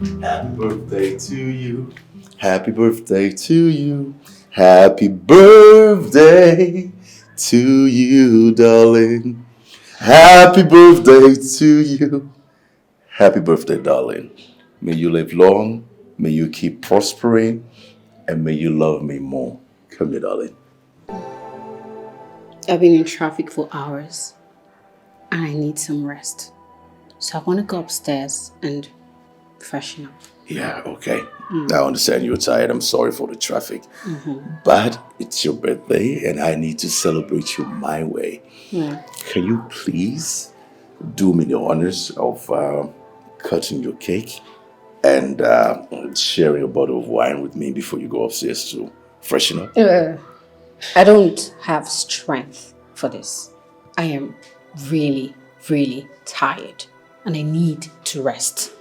Happy birthday to you. Happy birthday to you. Happy birthday to you, darling. Happy birthday to you. Happy birthday, darling. May you live long. May you keep prospering. And may you love me more. Come here, darling. I've been in traffic for hours. And I need some rest. So I want to go upstairs and freshen up. Yeah, okay. I understand you're tired. I'm sorry for the traffic. But it's your birthday and I need to celebrate you my way. Can you please do me the honors of cutting your cake and sharing a bottle of wine with me before you go upstairs to freshen up? I don't have strength for this. I am really, really tired and I need to rest.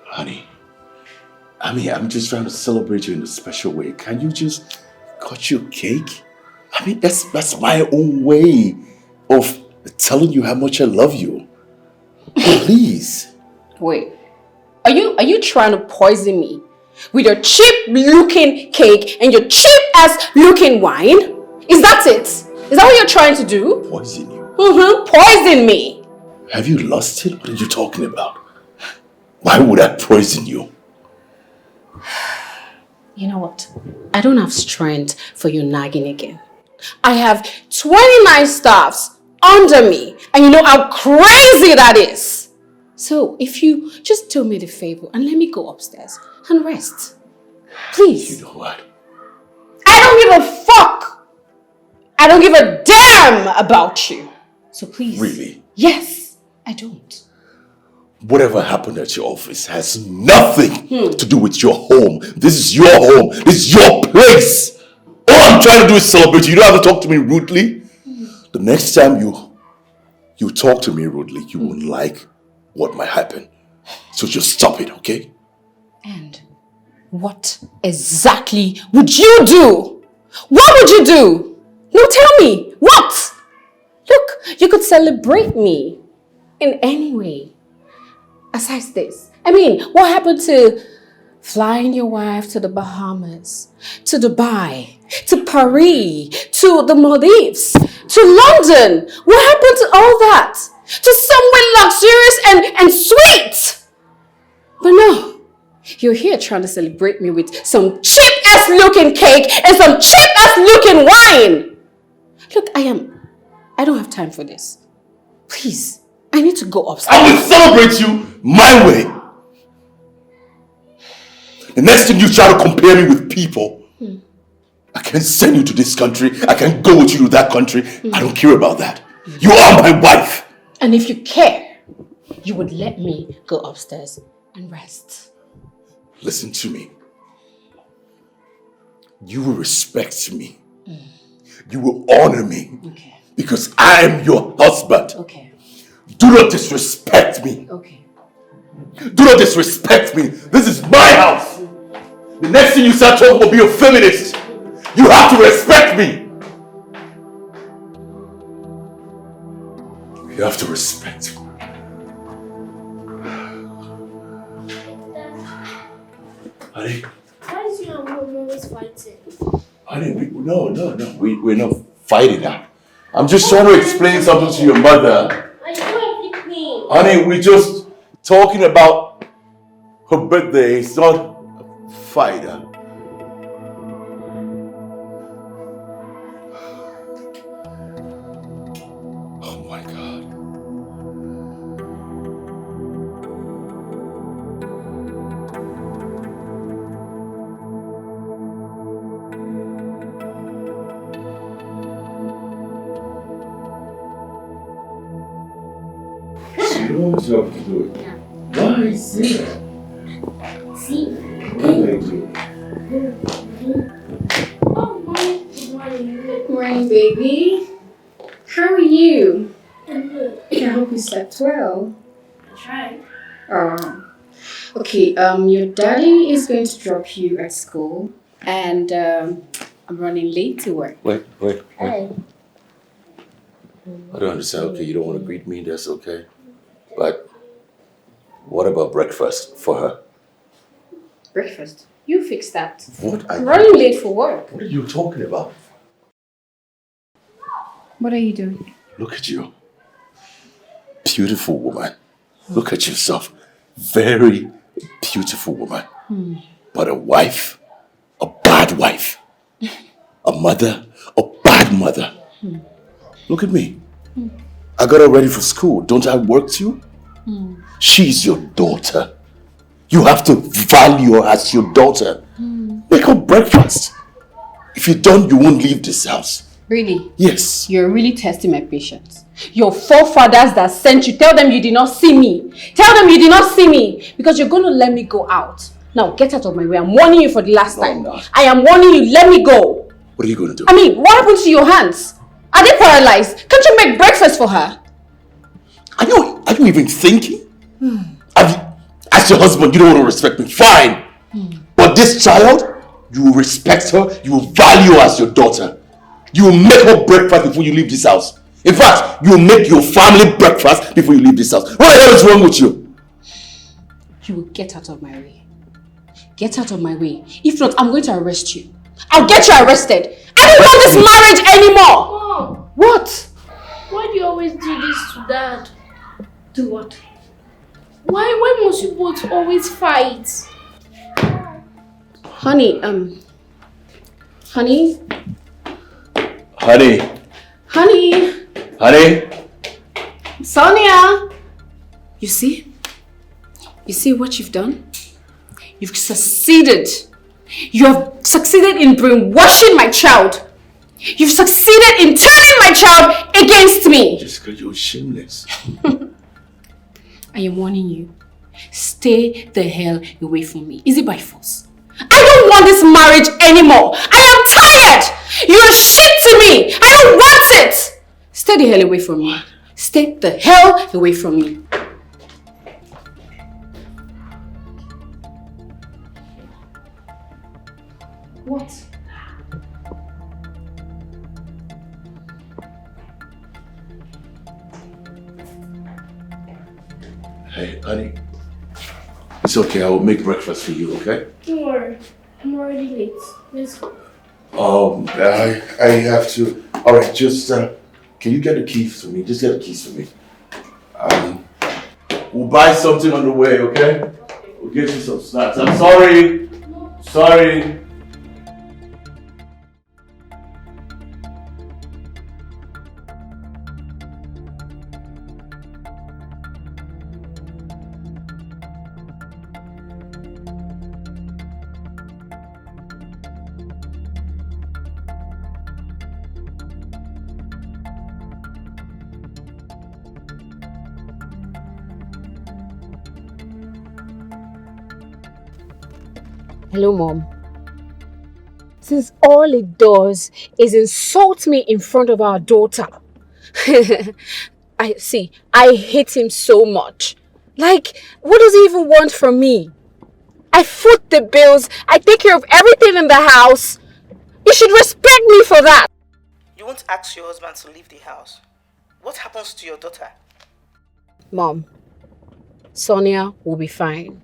Honey, I mean, I'm just trying to celebrate you in a special way. Can you just cut your cake? I mean, that's my own way of telling you how much I love you. Please. Wait, are you trying to poison me with your cheap-looking cake and your cheap-ass-looking wine? Is that it? Is that what you're trying to do? Poison you? Poison me. Have you lost it? What are you talking about? Why would I poison you? You know what? I don't have strength for you nagging again. I have 29 staffs under me and you know how crazy that is. So if you just do me the favor and let me go upstairs and rest. Please. You know what? I don't give a fuck. I don't give a damn about you. So please. Really? Yes, I don't. Whatever happened at your office has nothing to do with your home. This is your home. This is your place. All I'm trying to do is celebrate you. You don't have to talk to me rudely. The next time you talk to me rudely, you won't like what might happen. So just stop it, okay? And what exactly would you do? What would you do? No, tell me. What? Look, you could celebrate me in any way. Besides this, I mean, what happened to flying your wife to the Bahamas, to Dubai, to Paris, to the Maldives, to London? What happened to all that? To somewhere luxurious and sweet? But no, you're here trying to celebrate me with some cheap-ass looking cake and some cheap-ass looking wine. Look, I don't have time for this. Please. I need to go upstairs. I will celebrate you my way. The next time you try to compare me with people, I can send you to this country. I can go with you to that country. I don't care about that. You are my wife. And if you care, you would let me go upstairs and rest. Listen to me. You will respect me. You will honor me. Okay. Because I am your husband. Okay. Do not disrespect me. Okay. Do not disrespect me. This is my house. The next thing you start talking about being a feminist, you have to respect me. You have to respect me. Honey. Why is your mom always fighting? Honey, no. We're not fighting now. I'm just trying to explain something to your mother. I know everything. Honey, we're just talking about her birthday. It's not a fight. Oh my God. You know what you have to do it. Yeah. Why is it? See? What did I do? Oh, mommy. Good morning. Good morning, baby. How are you? I'm good. I hope you slept well. I tried. Okay, your daddy is going to drop you at school and I'm running late to work. Wait. Hey. I don't understand. Okay, you don't want to greet me, that's okay. But what about breakfast for her? Breakfast. You fix that. What are I'm running late for work. What are you talking about? What are you doing? Look at you. Beautiful woman. Look at yourself. Very beautiful woman. But a wife, a bad wife. A mother, a bad mother. Look at me. I got her ready for school. Don't I work too? She's your daughter. You have to value her as your daughter. Make her breakfast. If you don't, you won't leave this house. Really? Yes. You're really testing my patience. Your forefathers that sent you, tell them you did not see me. Tell them you did not see me. Because you're going to let me go out. Now, get out of my way. I'm warning you for the last time. I'm not. I am warning you. Let me go. What are you going to do? I mean, what happened to your hands? Are they paralyzed? Can't you make breakfast for her? Are you even thinking? As your husband, you don't want to respect me. Fine. But this child, you will respect her. You will value her as your daughter. You will make her breakfast before you leave this house. In fact, you will make your family breakfast before you leave this house. What the hell is wrong with you? You will get out of my way. Get out of my way. If not, I'm going to arrest you. I'll get you arrested. I don't want this marriage anymore. Mom, What? why do you always do this to Dad? Do what? Why must you both always fight? Honey, honey? Honey. Honey? Honey. Sonia! You see? You see what you've done? You've succeeded. You have succeeded in brainwashing my child. You've succeeded in turning my child against me. Jessica, you're shameless. I am warning you. Stay the hell away from me. Is it by force? I don't want this marriage anymore. I am tired. You're shit to me. I don't want it. Stay the hell away from me. Stay the hell away from me. What? Hey, honey. It's okay. I will make breakfast for you, okay? Don't worry. I'm already late. Let's go. I have to. Alright, just can you get the keys for me? Just get the keys for me. We'll buy something on the way, okay? We'll get you some snacks. I'm sorry. Sorry. Hello, Mom. Since all it does is insult me in front of our daughter. I hate him so much. Like, what does he even want from me? I foot the bills. I take care of everything in the house. You should respect me for that. You won't ask your husband to leave the house. What happens to your daughter? Mom, Sonia will be fine.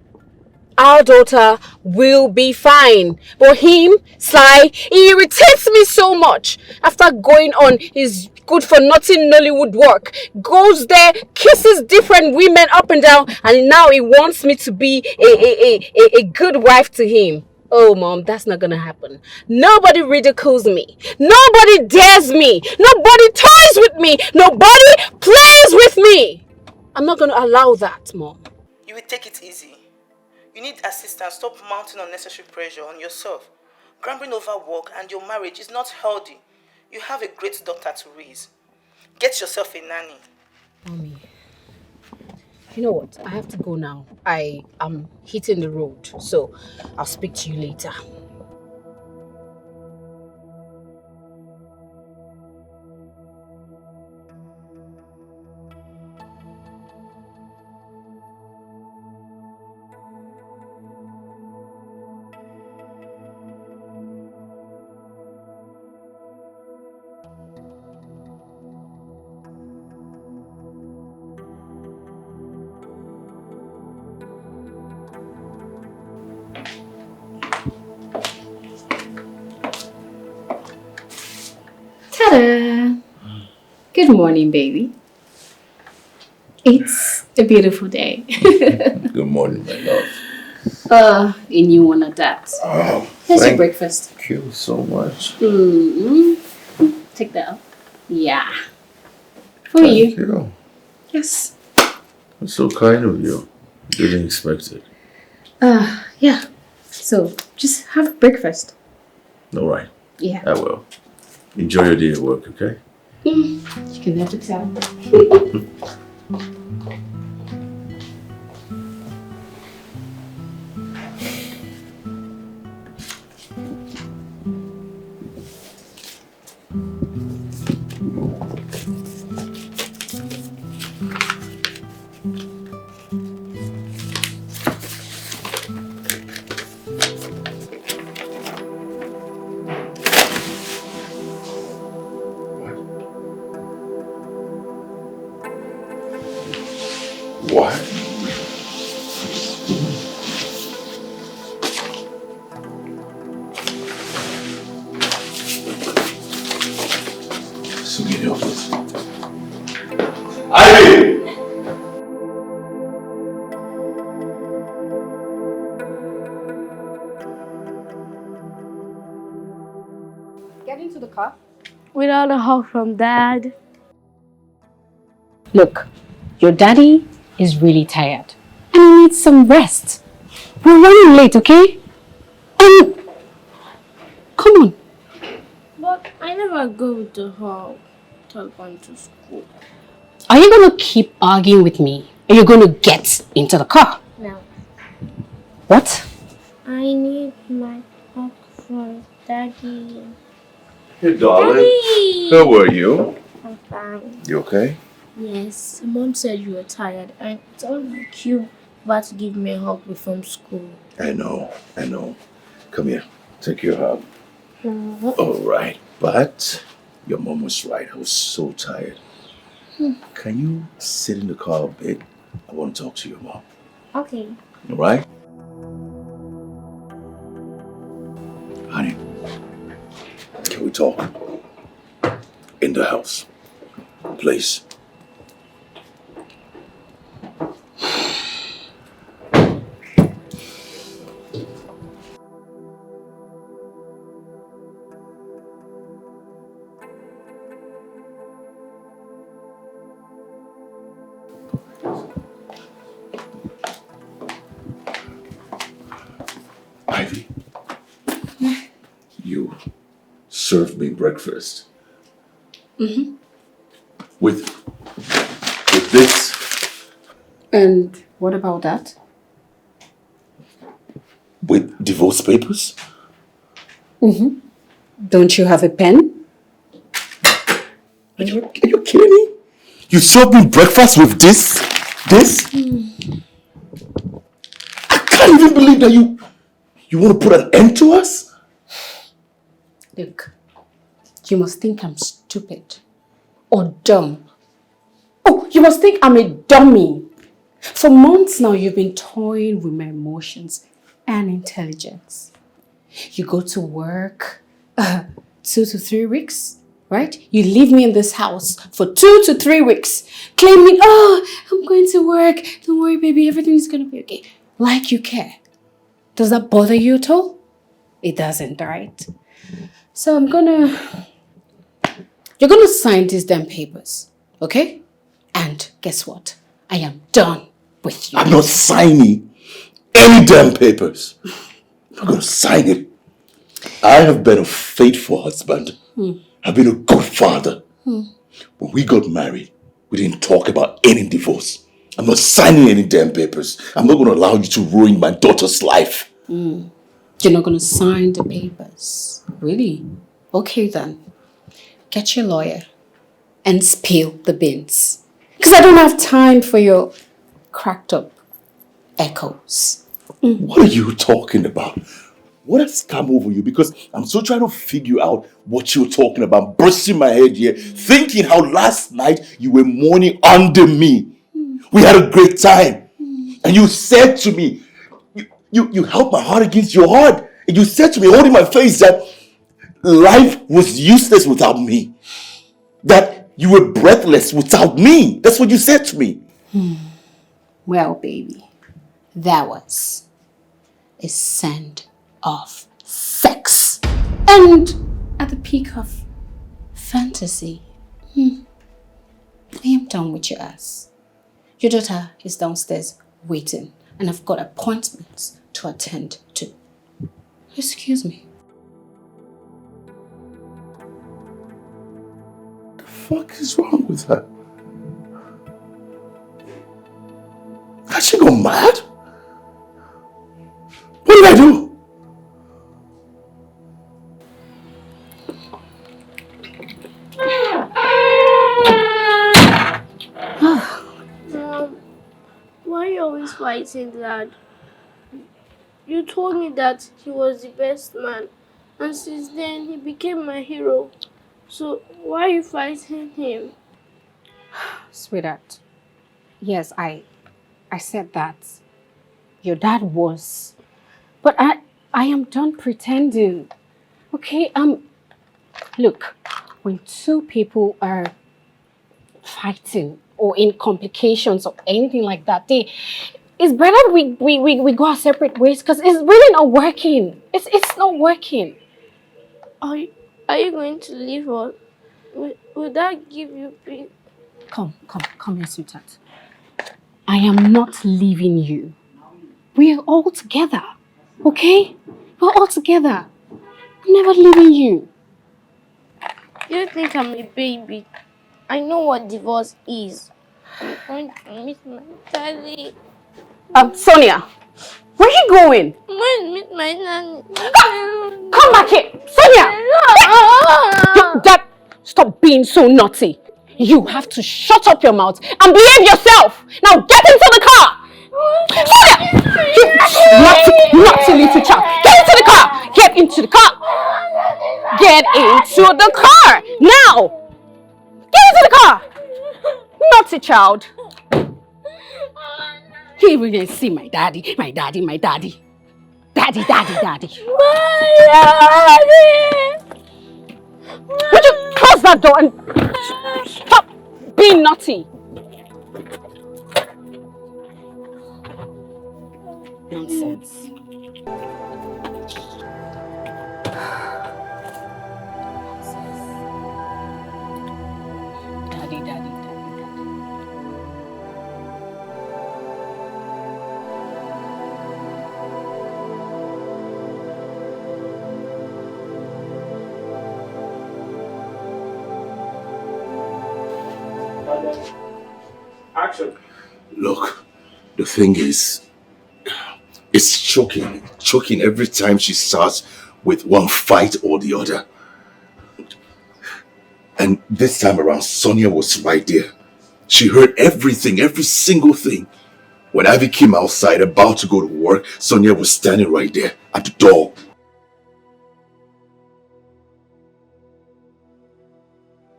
Our daughter will be fine. But him, Sly, he irritates me so much. After going on his good-for-nothing Nollywood work, goes there, kisses different women up and down, and now he wants me to be a good wife to him. Oh, Mom, that's not gonna happen. Nobody ridicules me. Nobody dares me. Nobody toys with me. Nobody plays with me. I'm not gonna allow that, Mom. You will take it easy. You need assistance. Stop mounting unnecessary pressure on yourself. Grumbling over work and your marriage is not healthy. You have a great daughter to raise. Get yourself a nanny. Mommy, you know what? I have to go now. I am hitting the road, so I'll speak to you later. Ta-da! Good morning, baby. It's a beautiful day. Good morning, my love. A new one at that. Oh, Here's your breakfast. Thank you so much. Take that up. Yeah. For Thank you. you. Yes. That's so kind of you. Didn't expect it. Yeah. So, just have breakfast. All right. Yeah. I will. Enjoy your day at work, okay? You can never tell. What? Sonia, help us. Ivy! Get into the car. Without a hug from Dad. Look, your daddy is really tired and he needs some rest. We're running late, okay? And come on. But I never go with the hug till going to school. Are you gonna keep arguing with me? Or you're gonna get into the car? No. What? I need my hug from Daddy. Hey, darling. Daddy! How are you? I'm fine. You okay? Yes, Mom said you were tired and it's all like you about to give me a hug before school. I know. Come here. Take your hug. Mhm. All right. But your mom was right. I was so tired. Can you sit in the car a bit? I want to talk to your mom. Okay. All right? Honey, can we talk? In the house. Please. Ivy, you served me breakfast. Mm-hmm. With this. And what about that? With divorce papers? Mm-hmm. Don't you have a pen? Are you kidding me? You served me breakfast with this? I can't even believe that you want to put an end to us? Look, you must think I'm stupid or dumb. Oh, you must think I'm a dummy. For months now, you've been toying with my emotions and intelligence. You go to work 2 to 3 weeks, right? You leave me in this house for 2 to 3 weeks, claiming, oh, I'm going to work. Don't worry, baby, everything's going to be okay. Like you care. Does that bother you at all? It doesn't, right? So you're gonna sign these damn papers, okay? And guess what? I am done with you. I'm not signing any damn papers. I'm not going to sign it. I have been a faithful husband. I've been a good father. When we got married, we didn't talk about any divorce. I'm not signing any damn papers. I'm not going to allow you to ruin my daughter's life. You're not gonna sign the papers. Really? Okay then. Get your lawyer and spill the beans. Because I don't have time for your cracked up echoes. What are you talking about? What has come over you? Because I'm still trying to figure out what you're talking about. Bursting my head here, thinking how last night you were mourning under me. We had a great time. And you said to me, you held my heart against your heart. And you said to me, holding my face, that life was useless without me. That you were breathless without me. That's what you said to me. Well, baby, that was a send-off sex. And at the peak of fantasy, I am done with your ass. Your daughter is downstairs waiting, and I've got appointments to attend to. Excuse me. The fuck is wrong with her? Has she gone mad? What did I do? Mom, why are you always fighting Dad? You told me that he was the best man, and since then he became my hero. So why are you fighting him? Sweetheart, yes, I said that. Your dad was. But I am done pretending. Okay, look, when two people are fighting or in complications or anything like that, it's better we go our separate ways because it's really not working. It's not working. Are you going to leave us? Will that give you peace? Come here, sweetheart. I am not leaving you. We are all together, okay? We're all together. I'm never leaving you. You think I'm a baby? I know what divorce is. I'm going to meet my daddy. Sonia, where are you going? I'm going to meet my nanny. Come back here, Sonia! Dad, stop being so naughty. You have to shut up your mouth and behave yourself. Now get into the car. Sonia! You naughty little child. Get into the car. Get into the car. Get into the car. Now. Get into the car. Naughty child. He will even see my daddy. My daddy. Daddy. Would you close that door and stop being naughty? Nonsense. Daddy. Action. Look, the thing is, it's choking every time she starts with one fight or the other. And this time around, Sonia was right there. She heard everything, every single thing. When Ivy came outside about to go to work, Sonia was standing right there at the door.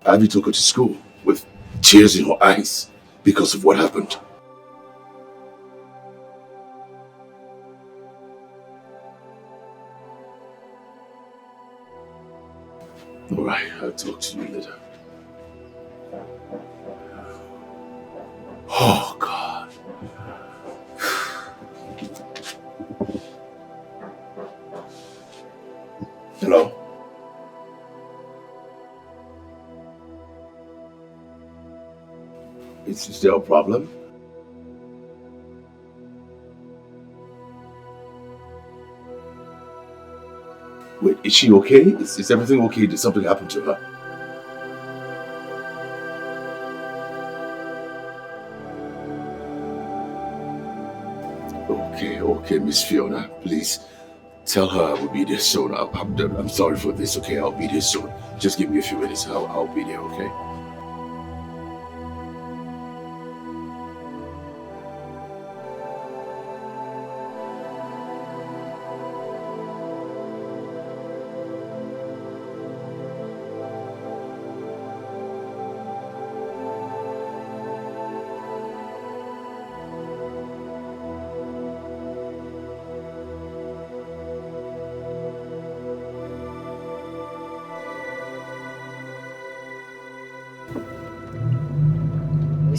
Ivy took her to school with tears in her eyes because of what happened. All right, I'll talk to you later. Oh, God. Hello? Is there a problem? Wait, is she okay? Is everything okay? Did something happen to her? Okay, Miss Fiona, please tell her I will be there soon. I'm sorry for this, okay? I'll be there soon. Just give me a few minutes. I'll be there, okay?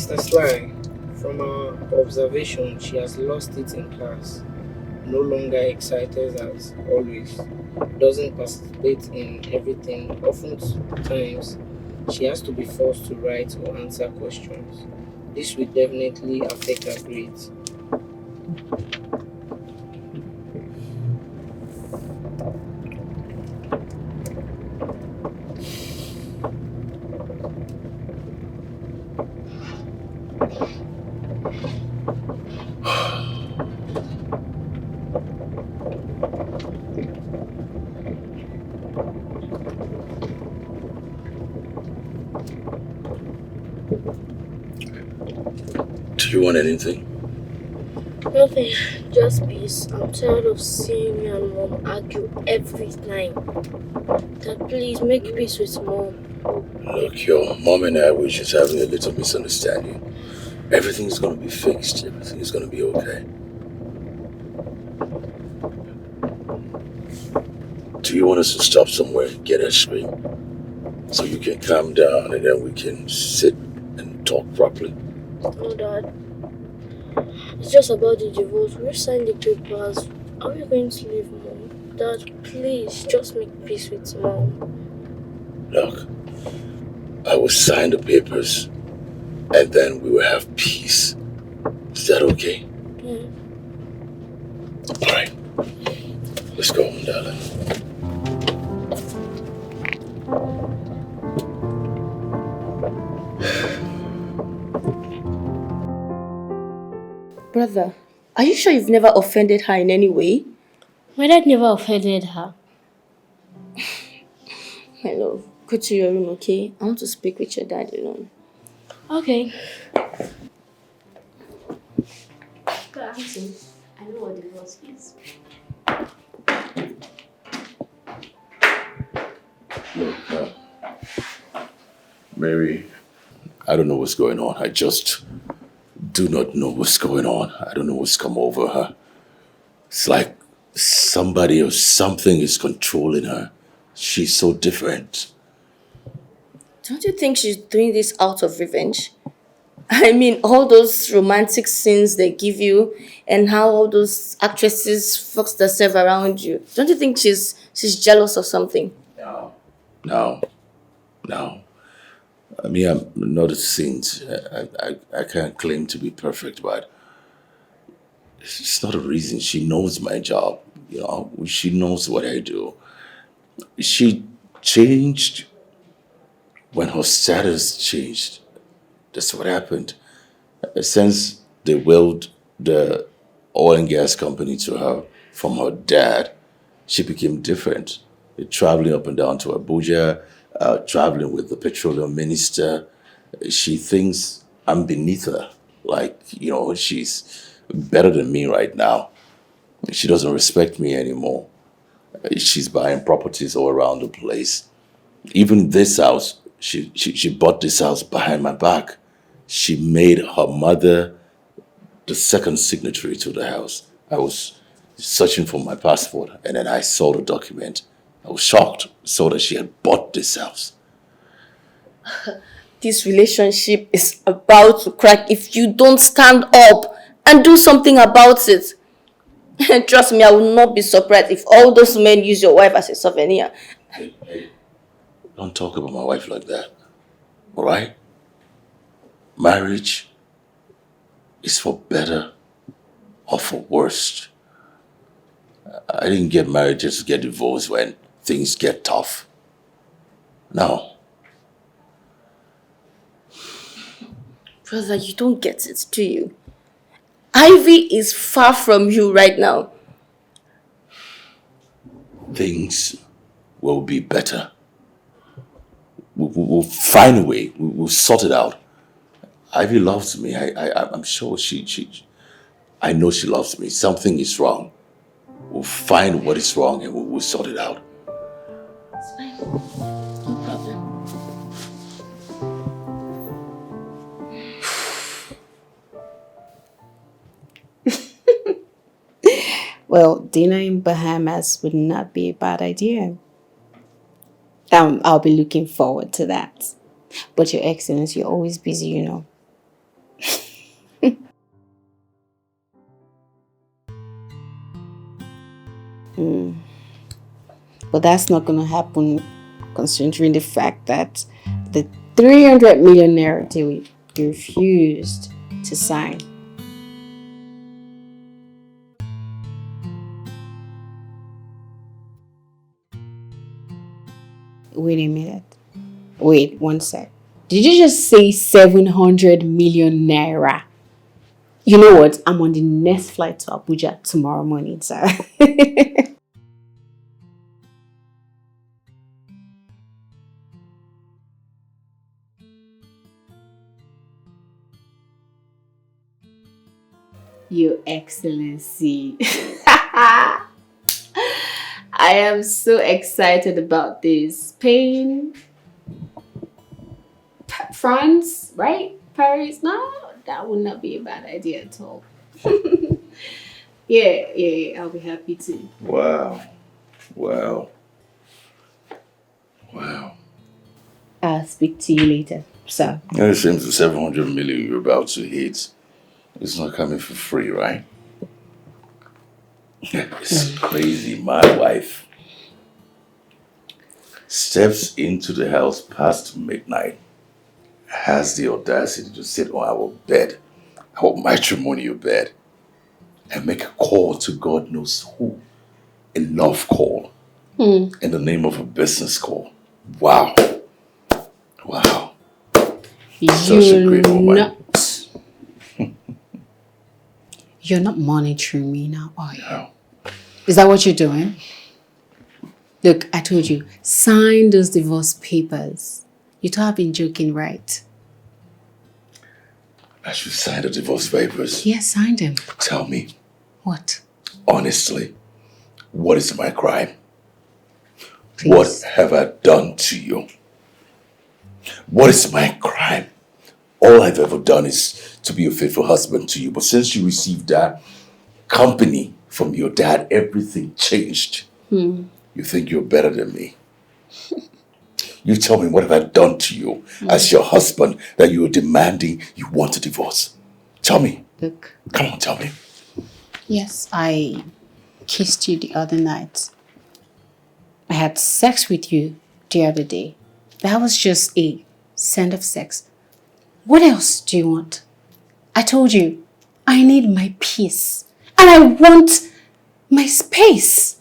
Mr. Sly, from our observation, she has lost it in class. No longer excited as always. Doesn't participate in everything. Oftentimes, she has to be forced to write or answer questions. This will definitely affect her grades. Do you want anything? Nothing, just peace. I'm tired of seeing you and mom argue every time. Dad, please make peace with mom. Look, your mom and I were just having a little misunderstanding. Everything's gonna be fixed. Everything is gonna be okay. Do you want us to stop somewhere and get ice cream? So you can calm down and then we can sit and talk properly? No, Dad. It's just about the divorce. We signed the papers. Are we going to leave mom? Dad, please, just make peace with mom. Look, I will sign the papers and then we will have peace. Is that okay? Yeah. Alright. Let's go, darling. Brother, are you sure you've never offended her in any way? My dad never offended her. My love, go to your room, okay? I want to speak with your dad alone. Okay. Go ask him. I know what divorce is. Look, Mary, I don't know what's going on. I just do not know what's going on. I don't know what's come over her. It's like somebody or something is controlling her. She's so different. Don't you think she's doing this out of revenge? I mean, all those romantic scenes they give you and how all those actresses fox themselves around you. Don't you think she's jealous or something? No. I mean, I'm not a saint. I can't claim to be perfect, but it's not a reason. She knows my job. You know, she knows what I do. She changed when her status changed. That's what happened. Since they willed the oil and gas company to her from her dad, she became different. Traveling up and down to Abuja, traveling with the petroleum minister. She thinks I'm beneath her. Like, you know, she's better than me right now. She doesn't respect me anymore. She's buying properties all around the place. Even this house, she bought this house behind my back. She made her mother the second signatory to the house. I was searching for my passport and then I saw the document. I was shocked, saw that she had bought this house. This relationship is about to crack if you don't stand up and do something about it. And trust me, I will not be surprised if all those men use your wife as a souvenir. Hey, don't talk about my wife like that, all right? Marriage is for better or for worse. I didn't get married just to get divorced when things get tough. No. Brother, you don't get it, do you? Ivy is far from you right now. Things will be better. We'll find a way. We'll sort it out. Ivy loves me. I'm sure I know she loves me. Something is wrong. We'll find what is wrong and we'll sort it out. It's fine. No problem. Well, dinner in Bahamas would not be a bad idea. I'll be looking forward to that. But Your Excellency, you're always busy, you know. But that's not going to happen considering the fact that the 300 million naira deal you refused to sign. Wait a minute. Wait, one sec. Did you just say 700 million naira? You know what? I'm on the next flight to Abuja tomorrow morning, sir. Your Excellency. I am so excited about this. Spain, France, right? Paris? No, that would not be a bad idea at all. Yeah, I'll be happy to. Wow. I'll speak to you later, sir. It seems the 700 million you're about to hit is not coming for free, right? It's crazy. My wife steps into the house past midnight, has the audacity to sit on our bed, our matrimonial bed, and make a call to God knows who. A love call in the name of a business call. Wow. Such a great woman. You're not monitoring me now, are you? No. Is that what you're doing? Look, I told you, sign those divorce papers. You thought I've been joking, right? I should sign the divorce papers. Yes, sign them. Tell me, What? honestly, what is my crime? Please. What have I done to you? What is my crime? All I've ever done is to be a faithful husband to you. But since you received that company from your dad, everything changed. You think you're better than me. You tell me, what have I done to you as your husband that you're demanding you want a divorce? Tell me. Look. Come on, tell me. Yes, I kissed you the other night. I had sex with you the other day. That was just a send of sex. What else do you want? I told you, I need my peace. And I want my space.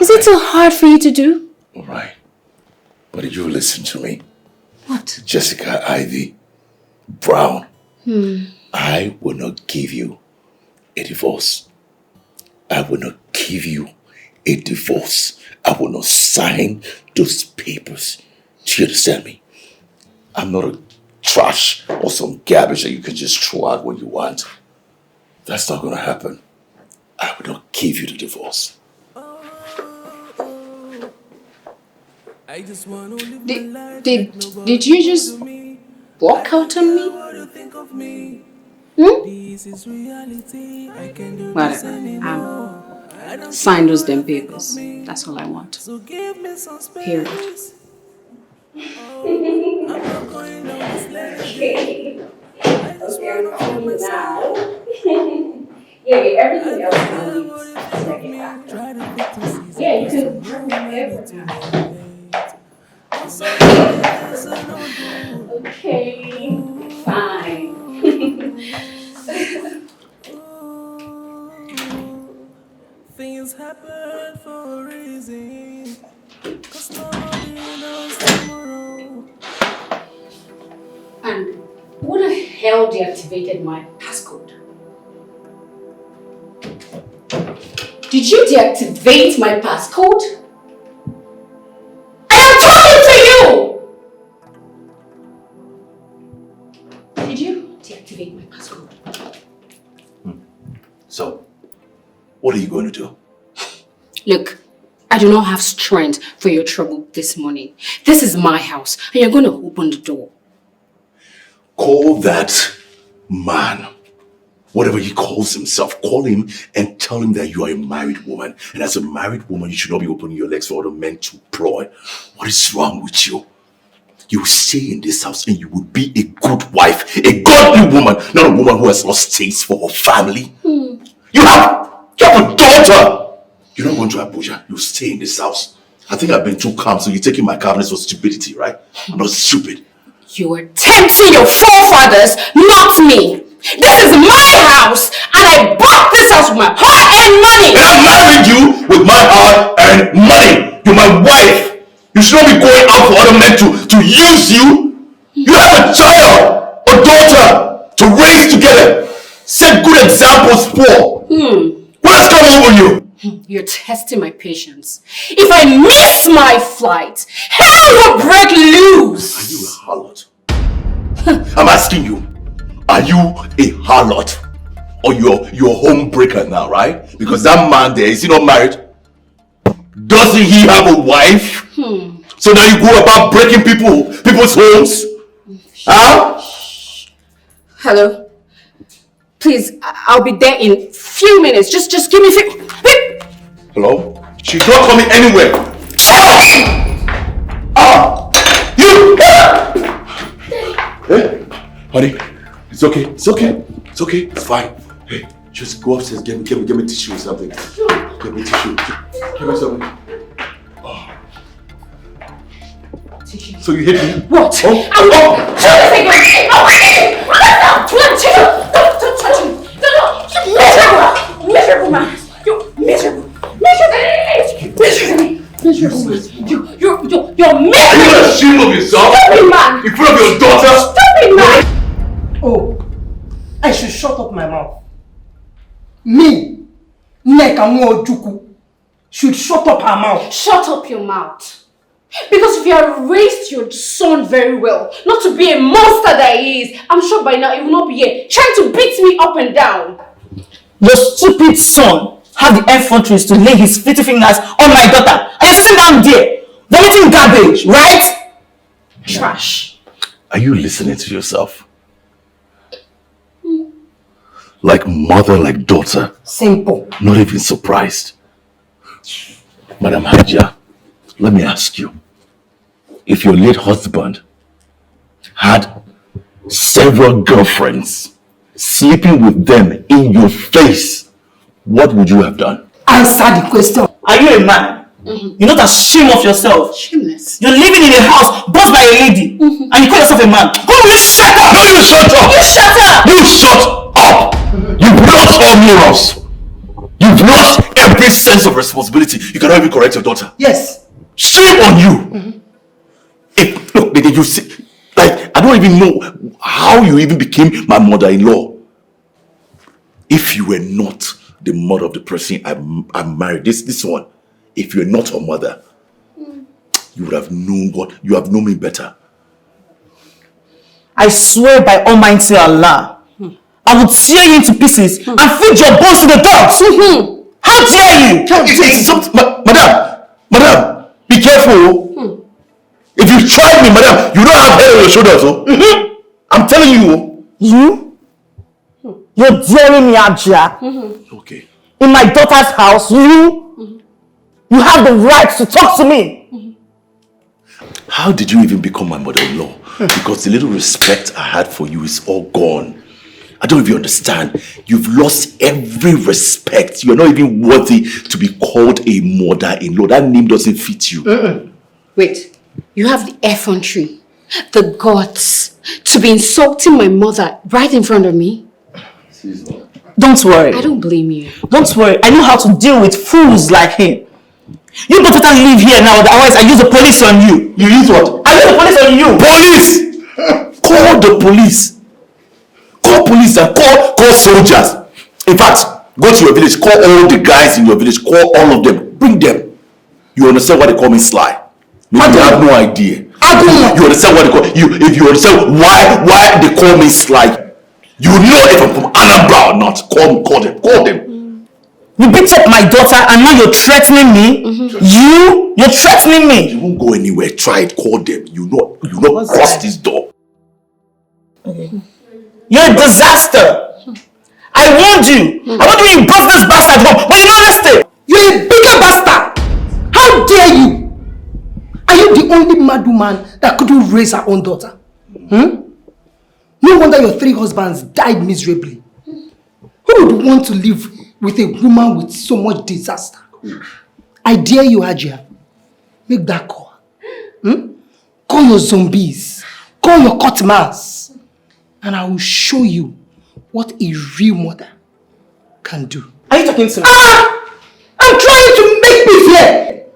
Is it too hard for you to do? All right. But did you listen to me? What? Jessica Ivy Brown. I will not give you a divorce. I will not give you a divorce. I will not sign those papers. Do you understand me? I'm not a trash or some garbage that you can just throw out when you want. That's not going to happen. I will not give you the divorce. Did you just walk out on me? Whatever. Sign those damn papers. That's all I want. Period. Okay, I'm coming now. Yeah, everything else I'll leave till I get back. Yeah, you can bring whatever now. Okay, fine. Things happen for a reason. 'Cause nobody knows tomorrow. And who the hell deactivated my passcode? Did you deactivate my passcode? I am talking to you! Did you deactivate my passcode? So, what are you going to do? Look, I do not have strength for your trouble this morning. This is my house, and you're going to open the door. Call that man, whatever he calls himself, call him and tell him that you are a married woman. And as a married woman, you should not be opening your legs for other men to ploy. What is wrong with you? You will stay in this house and you will be a good wife, a godly woman, not a woman who has lost taste for her family. You have a daughter. You're not going to Abuja. You stay in this house. I think I've been too calm, so you're taking my calmness for stupidity, right? I'm not stupid. You are tempting your forefathers, not me. This is my house, and I bought this house with my hard-earned money. And I married you with my hard-earned money. You're my wife. You should not be going out for other men to use you. You have a child, a daughter to raise together. Set good examples for. What has come over you? You're testing my patience. If I miss my flight, hell will break loose. Are you a harlot? I'm asking you, are you a harlot? Or you're a homebreaker now, right? Because that man there, is he not married? Doesn't he have a wife? So now you go about breaking people's homes? Huh? Hello? Please, I'll be there in few minutes. Just give me Hello? She's not coming anywhere. You! Hey, honey, it's okay. It's okay. It's okay. It's fine. Hey, just go upstairs. Get me tissue or something. Get me tissue. Give me something. Tissue. So you hit me? What? Oh. Don't touch me! Miserable man! You're miserable! You're miserable! Are you not ashamed of yourself? Stupid man! In front of your daughter? Stupid man! Oh, I should shut up my mouth. Me, Nneka Nwojuku, should shut up her mouth. Shut up your mouth. Because if you had raised your son very well, not to be a monster that he is, I'm sure by now he will not be here trying to beat me up and down. Your stupid son had the effrontery to lay his filthy fingers on my daughter. And you're sitting down there, vomiting garbage, right? Trash. Are you listening to yourself? Like mother, like daughter. Simple. Not even surprised. Madam Hajia, let me ask you. If your late husband had several girlfriends, sleeping with them in your face, what would you have done? Answer the question. Are you a man? You're not ashamed of yourself. Shameless. You're living in a house bought by a lady, and you call yourself a man. Who will you shut up? No, you shut up! You shut up! You shut up! You've lost all morals. You've lost every sense of responsibility. You cannot even correct your daughter. Yes. Shame on you! Look, you see, like, I don't even know how you even became my mother-in-law. If you were not the mother of the person I'm married, this one, if you're not her mother, you would have known God. You have known me better. I swear by Almighty Allah, I would tear you into pieces and feed your bones to the dogs. How dare you? Madam, be careful. If you try me, madam, you don't have head on your shoulders. I'm telling you. You're daring me, Ajia. Okay. In my daughter's house, you have the right to talk to me. How did you even become my mother-in-law? Because the little respect I had for you is all gone. I don't even understand. You've lost every respect. You're not even worthy to be called a mother-in-law. That name doesn't fit you. Wait, you have the effrontery, the guts to be insulting my mother right in front of me? Don't worry. I don't blame you. Don't worry. I know how to deal with fools like him. You don't better leave here now, otherwise I use the police on you. You use what? I use the police on you. Police! Call the police. Call police and call soldiers. In fact, go to your village, call all the guys in your village, call all of them, bring them. You understand why they call me Sly? Maybe you have no idea. You understand why they call you? If you understand why they call me Sly, you know if I'm from Anambra or not. Call them. You beat up my daughter and now you're threatening me? You're threatening me. You won't go anywhere. Try it. Call them. You not cross this door. Okay. You're a disaster. I warned you. I warned you brought this bastard home, but you're not listening. You're a bigger bastard. How dare you? Are you the only mad woman that could even raise her own daughter. No wonder your 3 husbands died miserably. Who would want to live with a woman with so much disaster? I dare you, Hajia. Make that call. Call your zombies. Call your cutmans. And I will show you what a real mother can do. Are you talking to me? I'm trying to make peace here.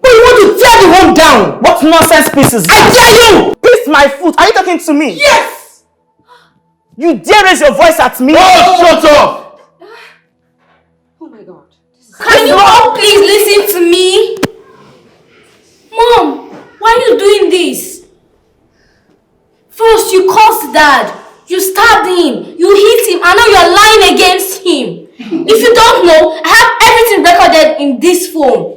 But you want to tear the home down. What nonsense piece is that? I dare you! Piece my foot. Are you talking to me? Yes! You dare raise your voice at me? Oh, shut up! Oh my God. Can you all please listen to me? Mom, why are you doing this? First, you cursed Dad. You stabbed him. You hit him. And now you're lying against him. If you don't know, I have everything recorded in this phone.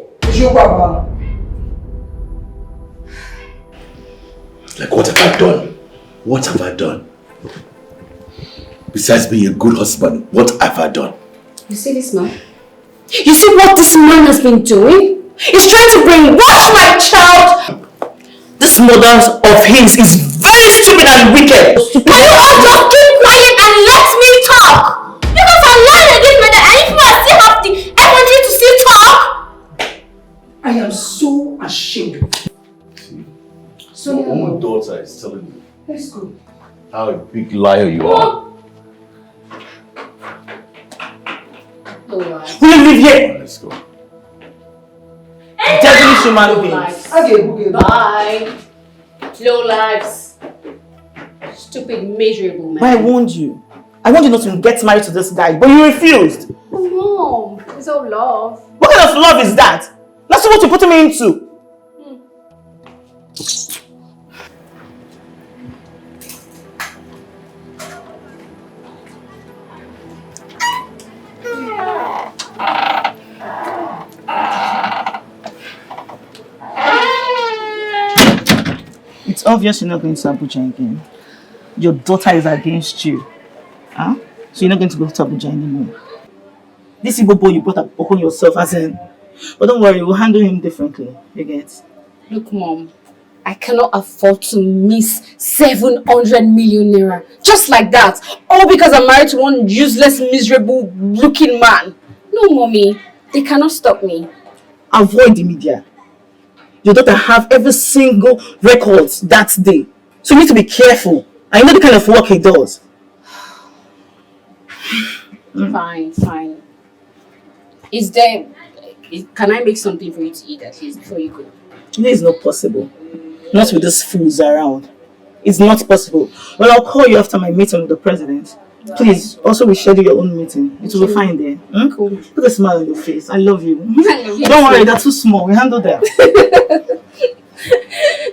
Like, what have I done? What have I done? Besides being a good husband, what have I done? You see this man? You see what this man has been doing? He's trying to brainwash my child. This mother of his is very stupid and wicked. Can you all just keep quiet and let me talk? Because I'm lying against my dad and if you are still have the energy to still talk. I am so ashamed of you. Your own daughter is telling you Let's go. how a big liar you are. Will you live here? Let's go. Devilish human beings. Okay. Bye. Low lives. Stupid, miserable man. But I warned you. I warned you not to get married to this guy, but you refused. Mom, it's all love. What kind of love is that? That's what you're putting me into. It's obvious you're not going to Abuja again. Your daughter is against you. Huh? So you're not going to go to Abuja anymore. This Igbo boy you brought up upon yourself as in. But don't worry, we'll handle him differently. You get? Look, Mom, I cannot afford to miss 700 million naira. Just like that. All because I'm married to one useless, miserable looking man. No, Mommy, they cannot stop me. Avoid the media. Your daughter have every single record that day. So you need to be careful. I know the kind of work he does. Fine. Can I make something for you to eat at least before you go? This is not possible. Not with these fools around. It's not possible. Well, I'll call you after my meeting with the president. Please, also reschedule your own meeting. It will be fine there. Cool. Put a smile on your face. I love you. I love you. Don't worry, they're too small. We handle them.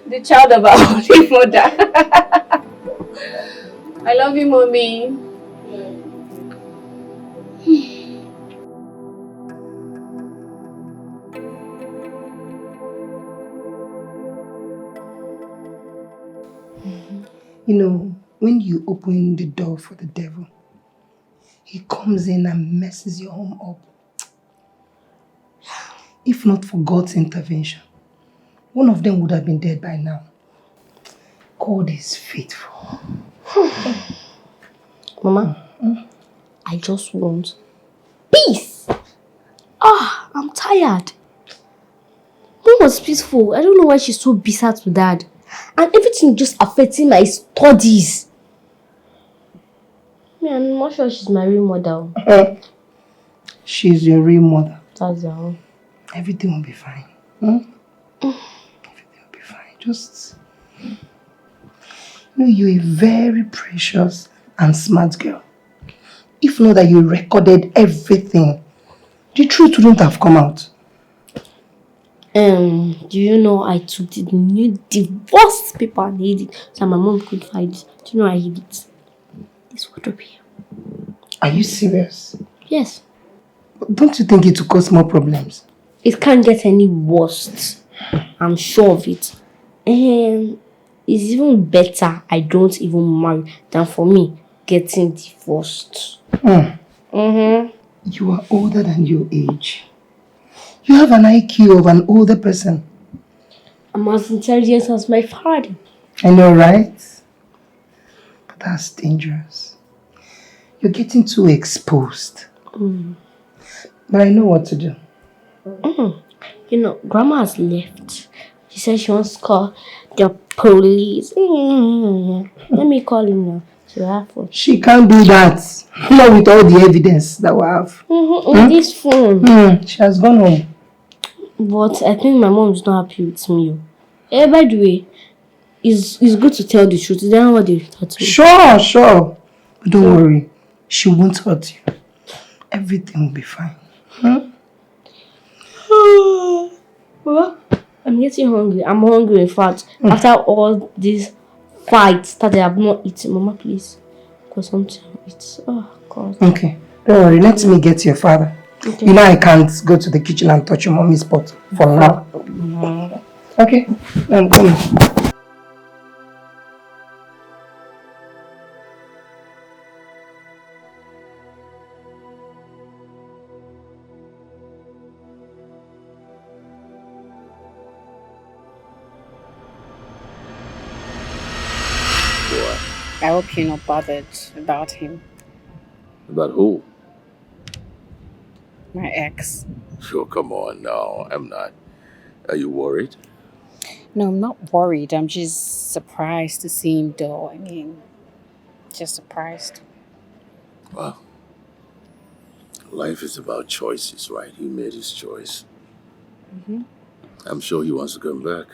The child of our holy mother. I love you, Mommy. You know, when you open the door for the devil, he comes in and messes your home up. If not for God's intervention, one of them would have been dead by now. God is faithful. Mama, I just want peace. I'm tired. Mom was peaceful. I don't know why she's so bitter to Dad. And everything just affecting my studies. I'm not sure she's my real mother. She's your real mother. That's all. Everything will be fine. Everything will be fine. Just... You know, you're a very precious and smart girl. If not that you recorded everything, the truth wouldn't have come out. Do you know I took the new divorce paper and hid it so my mom could find it? Do you know I hid it? This wardrobe here. Are you serious? Yes. But don't you think it will cause more problems? It can't get any worse. I'm sure of it. And it's even better I don't even marry than for me getting divorced. You are older than your age. You have an IQ of an older person. I'm as intelligent as my father. I know, right? But that's dangerous. You're getting too exposed. But I know what to do. You know, Grandma has left. She said she wants to call the police. Let me call him now. So have fun. She can't do that. Not with all the evidence that we have. On this phone. She has gone home. But I think my mom is not happy with me. By the way, it's good to tell the truth. Is that what they taught me? Sure. But don't worry. She won't hurt you. Everything will be fine. Well, I'm getting hungry. I'm hungry, in fact. After all these fights that I have not eaten. Mama, please. Because sometimes it's... Oh, God. Okay. Don't worry. Let me get your father. Okay. You know I can't go to the kitchen and touch your mommy's pot for now. Okay. I'm coming. I hope you're not bothered about him. About who? My ex. Sure, come on. No, I'm not. Are you worried? No, I'm not worried. I'm just surprised to see him though. I mean, just surprised. Well, life is about choices, right? He made his choice. I'm sure he wants to come back.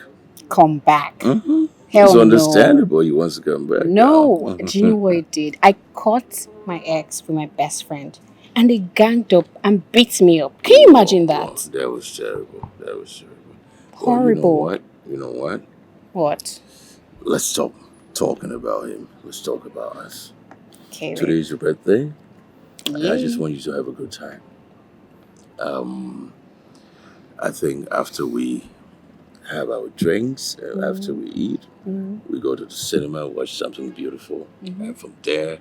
Come back? Hell it's understandable he wants to come back. No. Do you know what he did? I caught my ex with my best friend. And they ganged up and beat me up. Can you imagine that? Oh, that was terrible. That was terrible. Horrible. Well, you know what? What? Let's stop talking about him. Let's talk about us. Okay. Today's your birthday. Yeah. I just want you to have a good time. I think after we have our drinks and after we eat, we go to the cinema, watch something beautiful, and from there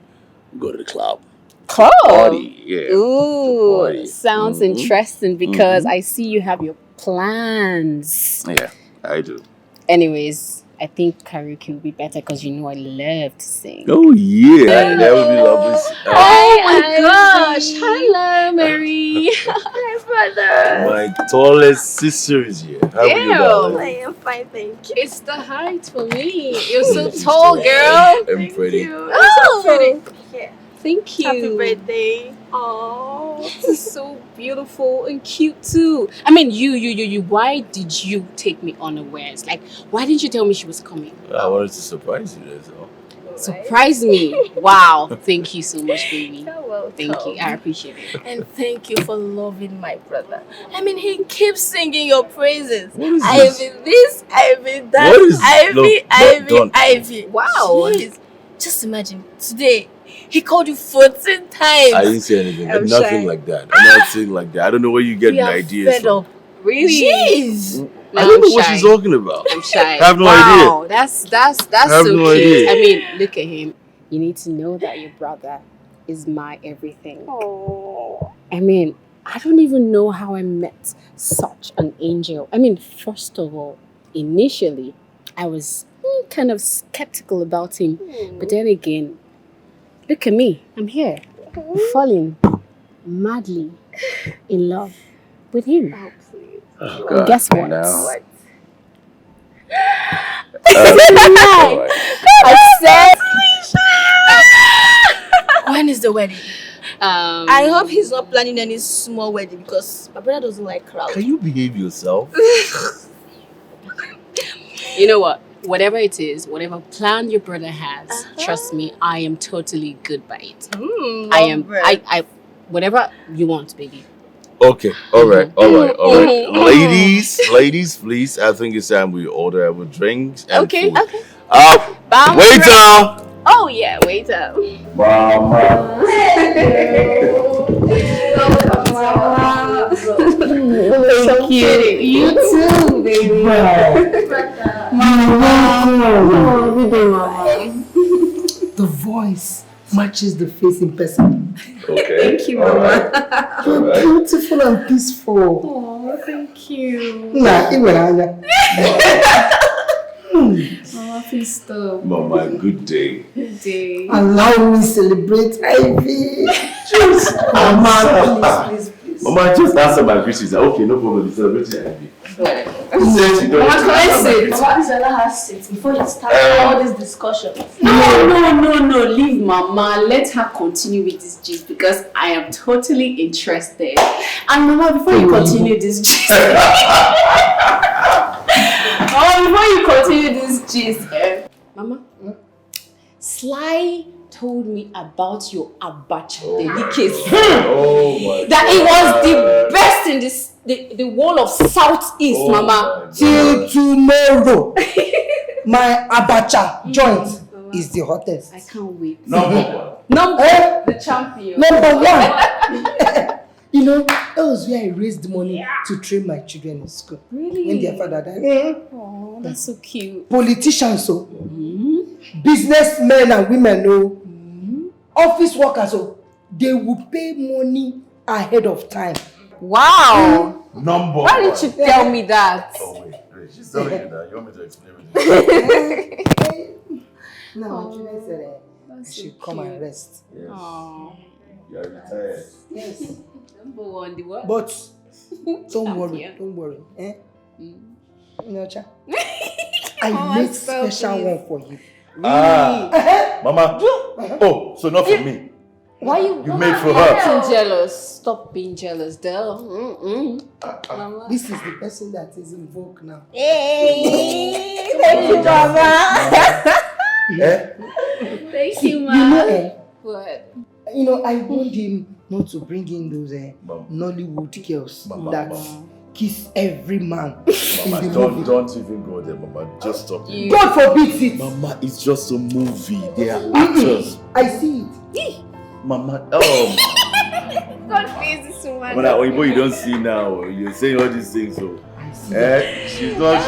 we go to the club. Club? Party, yeah. Ooh, party. sounds interesting because I see you have your plans. Yeah, I do. Anyways, I think karaoke will be better because you know I love to sing. Oh yeah, that would be lovely. Oh my gosh! Hello, Mary. Hi, brother. My tallest sister is here. How are you, darling? I am fine, thank you. It's the height for me. You're so tall, girl. I'm pretty. Oh, Pretty. Yeah. thank you. Happy birthday. Oh, this is so beautiful and cute too. I mean, you. Why did you take me unawares? Like, why didn't you tell me she was coming? I wanted to surprise you, that's all. Surprise me. Wow. Thank you so much, baby. You're welcome. Thank you. I appreciate it. And thank you for loving my brother. I mean, he keeps singing your praises. What is I this? have been this, I have been that. What is- Ivy. Wow. Jeez. Just imagine, today, he called you 14 times. I didn't say anything. I'm Nothing shy. like that. I'm not saying like that. I don't know where you get We the are ideas fed from. up. Really? Jeez. I don't know what she's talking about. I'm shy. I have no wow, that's have so no cute. idea. I mean, look at him. You need to know that your brother is my everything. Oh. I mean, I don't even know how I met such an angel. I mean, first of all, initially, I was kind of skeptical about him. But then again, look at me. I'm here. I'm falling madly in love with him. Oh, please. Oh, And guess what? Now. What? I said... When is the wedding? I I hope he's not planning any small wedding because my brother doesn't like crowds. Can you behave yourself? You know what? Whatever it is, whatever plan your brother has, trust me, I am totally good by it. I am. I. Whatever you want, baby. Okay. All right. Ladies, please. I think it's time we order our drinks and food. Okay. Up. Waiter. Oh yeah, waiter. Mama. Thank you. You too, baby. The voice matches the face in person. Okay. Thank you, Mama. You're beautiful and peaceful. Oh, thank you. Nah, even Anya. Mama, please stop. Mama, good day. Good day. Allow me celebrate Ivy. Just Mama, please. Mama, just answer my questions. Okay, no problem. It's celebrating Ivy. Mama, can I sit? Mama, please allow her sit before you start all this discussion. No. Leave Mama. Let her continue with this gist because I am totally interested. And Mama, before you continue this gist, Mama, Sly told me about your abacha delicacy. Oh my That it was the best in this the whole of Southeast, Mama. Till tomorrow. My abacha joint is the hottest. I can't wait. Number The champion. Number 1. You know, that was where I raised money to train my children in school. Really? When their father died. Oh, that's so cute. Politicians, so businessmen and women, office workers, so they will pay money ahead of time. Wow. Number Why didn't you tell me that? Oh, wait. She's telling you that. You want me to explain everything? No, my children said I should come and rest. Yes. Oh. You are retired. Yes. Number 1, the what? But don't worry. Eh? Nyocha. I made special one for you. Mama. Oh, so not for me. Why you made for her. Jealous? Stop being jealous, girl. Mama. This is the person that is in vogue now. Hey, thank you, Mama. Thank you, You Mama. know, What? you know, I warned him not to bring in those Nollywood girls that kiss every man in the movie. Don't even go there, Mama. Just stop it. God forbid it. Mama, it's just a movie. They are actors. I see it. Mama, God please this woman. Mama, Oyibo, you don't see now. You're saying all these things, so. She's not.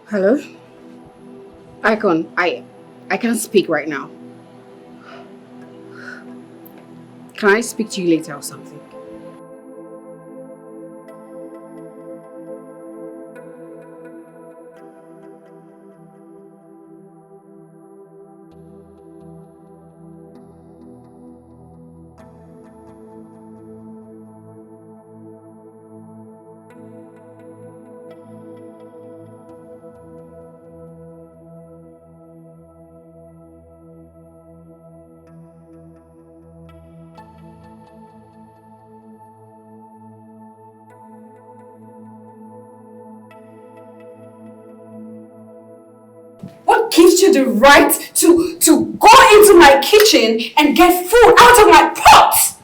Hello? Icon, I can't speak right now. Can I speak to you later or something? What gives you the right to go into my kitchen and get food out of my pot?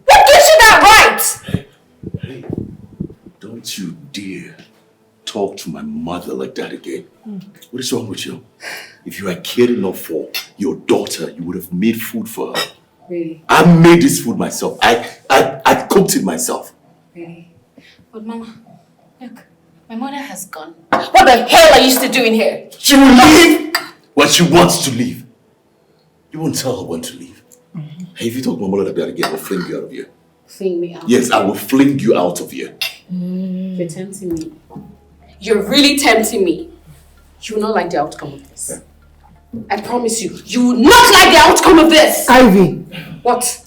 What gives you that right? Hey, don't you dare talk to my mother like that again. What is wrong with you? If you had cared enough for your daughter, you would have made food for her. Really? I made this food myself. I cooked it myself. Really? But Mama, look, my mother has gone. What the hell are you still doing here? She will leave when she wants to leave. You won't tell her when to leave. Hey, if you talk to my mother like that again, I'll fling you out of here. Fling me out? Yes, I will fling you out of here. You're tempting me. You're really tempting me. You will not like the outcome of this. I promise you, you will not like the outcome of this. Ivy, What?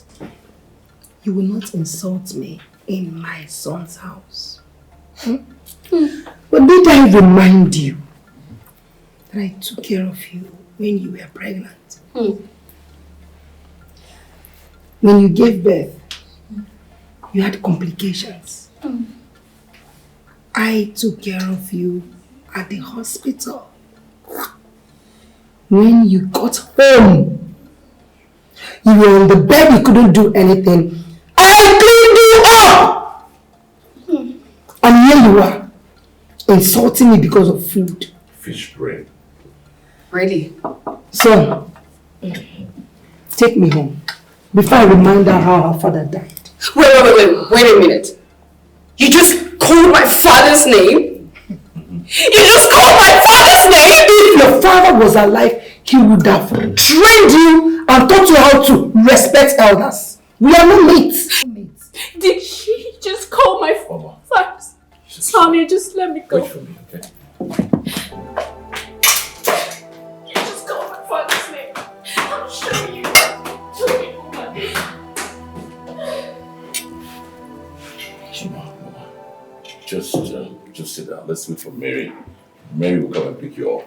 you will not insult me in my son's house. But did I remind you that I took care of you when you were pregnant? When you gave birth, you had complications. I took care of you at the hospital. When you got home, you were on the bed, you couldn't do anything. I cleaned you up! And here you are, insulting me because of food. Fish brain. Really? Son, take me home before I remind her how her father died. Wait a minute. You just called my father's name? You just called my father's name! If your father was alive, he would have trained you and taught you how to respect elders. We are not mates. Did he just call my father? Sonia, just let me go. Wait for me, okay? You just called my father's name. I'll show you. Show me, woman. Mama. Just sit down. Let's wait for Mary. Mary will come and pick you up.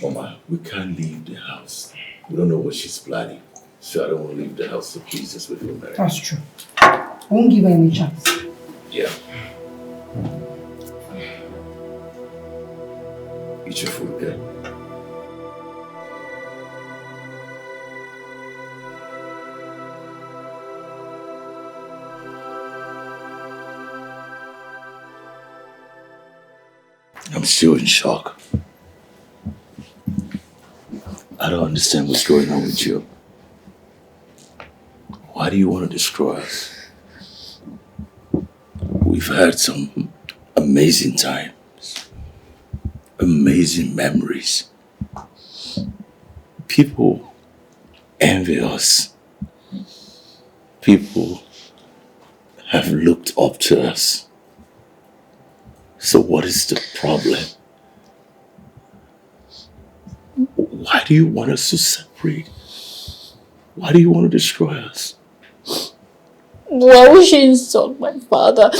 Mama, we can't leave the house. We don't know what she's planning. So I don't want to leave the house, so please just wait for Mary. That's true. I won't give her any chance. Yeah. Eat your food, okay? I'm still in shock. I don't understand what's going on with you. Why do you want to destroy us? We've had some amazing times, amazing memories. People envy us. People have looked up to us. So what is the problem? Why do you want us to separate? Why do you want to destroy us? Why would she insult my father?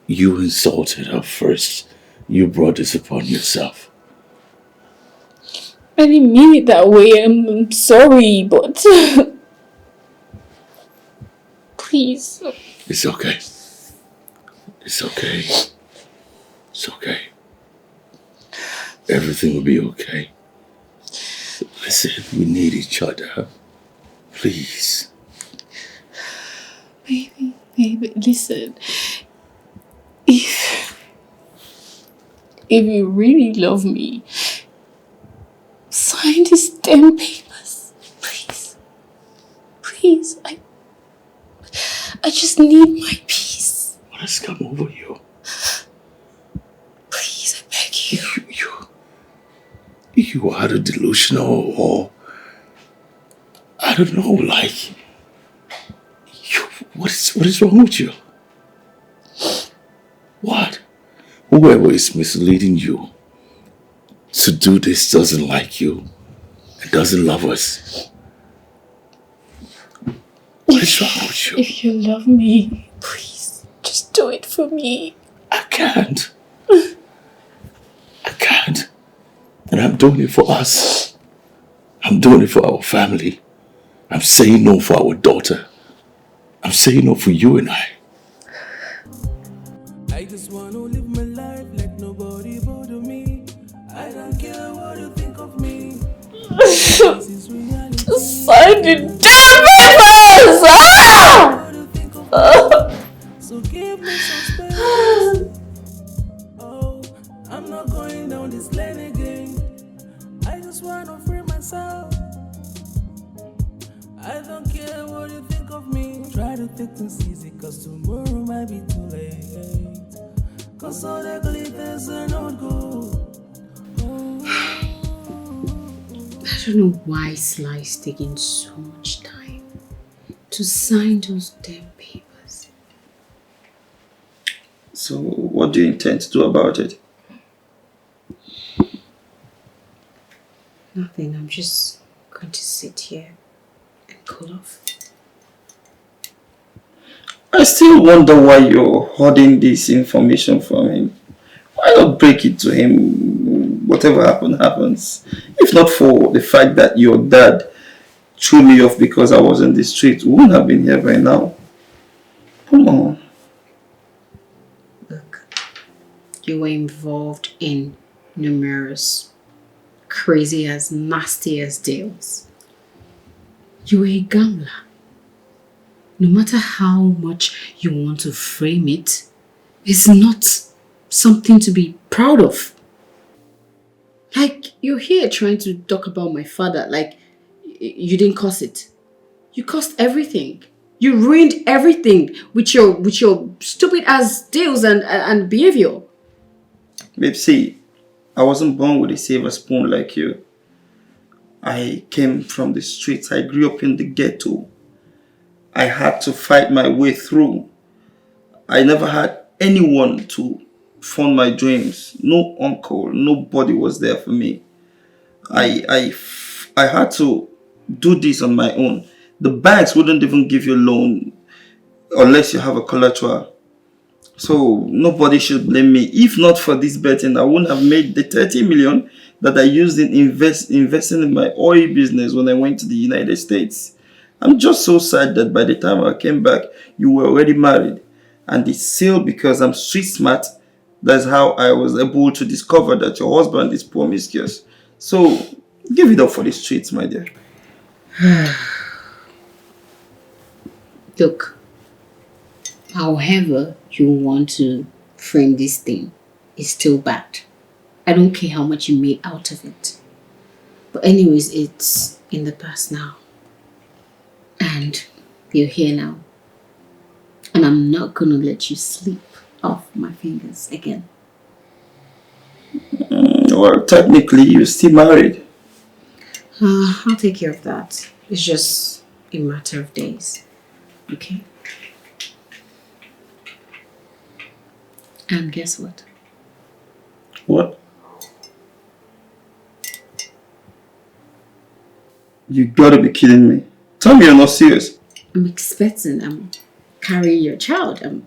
You insulted her first. You brought this upon yourself. I didn't mean it that way. I'm sorry, but... Please. It's okay. It's okay. It's okay. Everything will be okay. Listen, we need each other. Please. Baby, listen. If you really love me, sign these damn papers. Please. Please. I just need my peace. What has come over you? Please, I beg you. You are delusional or I don't know, like what is wrong with you? What? Whoever is misleading you to do this doesn't like you and doesn't love us. What is wrong with you? If you love me, please, just do it for me. I can't. I can't. And I'm doing it for us. I'm doing it for our family. I'm saying no for our daughter. I'm saying no for you and I. I just want to live my life like nobody bother me. I don't care what you think of me. This is reality. Sign the damn papers! Ah! What you think of me. So give me some space. Oh, I'm not going down this lane again. I just want to free myself. I don't care what you think of me. Try to take things easy, cause tomorrow might be too late. Cause all the glitters are not good. I don't know why Sly is taking so much time to sign those damn papers. So, what do you intend to do about it? Nothing, I'm just going to sit here and cool off. I still wonder why you're holding this information from him. Why not break it to him? Whatever happens. If not for the fact that your dad threw me off because I was in the street, we wouldn't have been here by now. Come on. Look, you were involved in numerous crazy as nasty as deals. You were a gambler. No matter how much you want to frame it, it's not something to be proud of. Like, you're here trying to talk about my father like you didn't cause it. You caused everything. You ruined everything with your stupid ass deals and behavior. Babe, see, I wasn't born with a silver spoon like you. I came from the streets. I grew up in the ghetto. I had to fight my way through. I never had anyone to fund my dreams. No uncle, nobody was there for me. I had to do this on my own. The banks wouldn't even give you a loan unless you have a collateral. So nobody should blame me. If not for this betting, I wouldn't have made the 30 million that I used in investing in my oil business when I went to the United States. I'm just so sad that by the time I came back, you were already married. And it's still because I'm street smart. That's how I was able to discover that your husband is promiscuous. So give it up for the streets, my dear. Look, however you want to frame this thing, it's still bad. I don't care how much you made out of it. But anyways, it's in the past now. And you're here now. And I'm not gonna let you slip off my fingers again. Well, technically, you're still married. I'll take care of that. It's just a matter of days. Okay? And guess what? What? You gotta be kidding me. Tell me you're not serious. I'm expecting, I'm carrying your child. I'm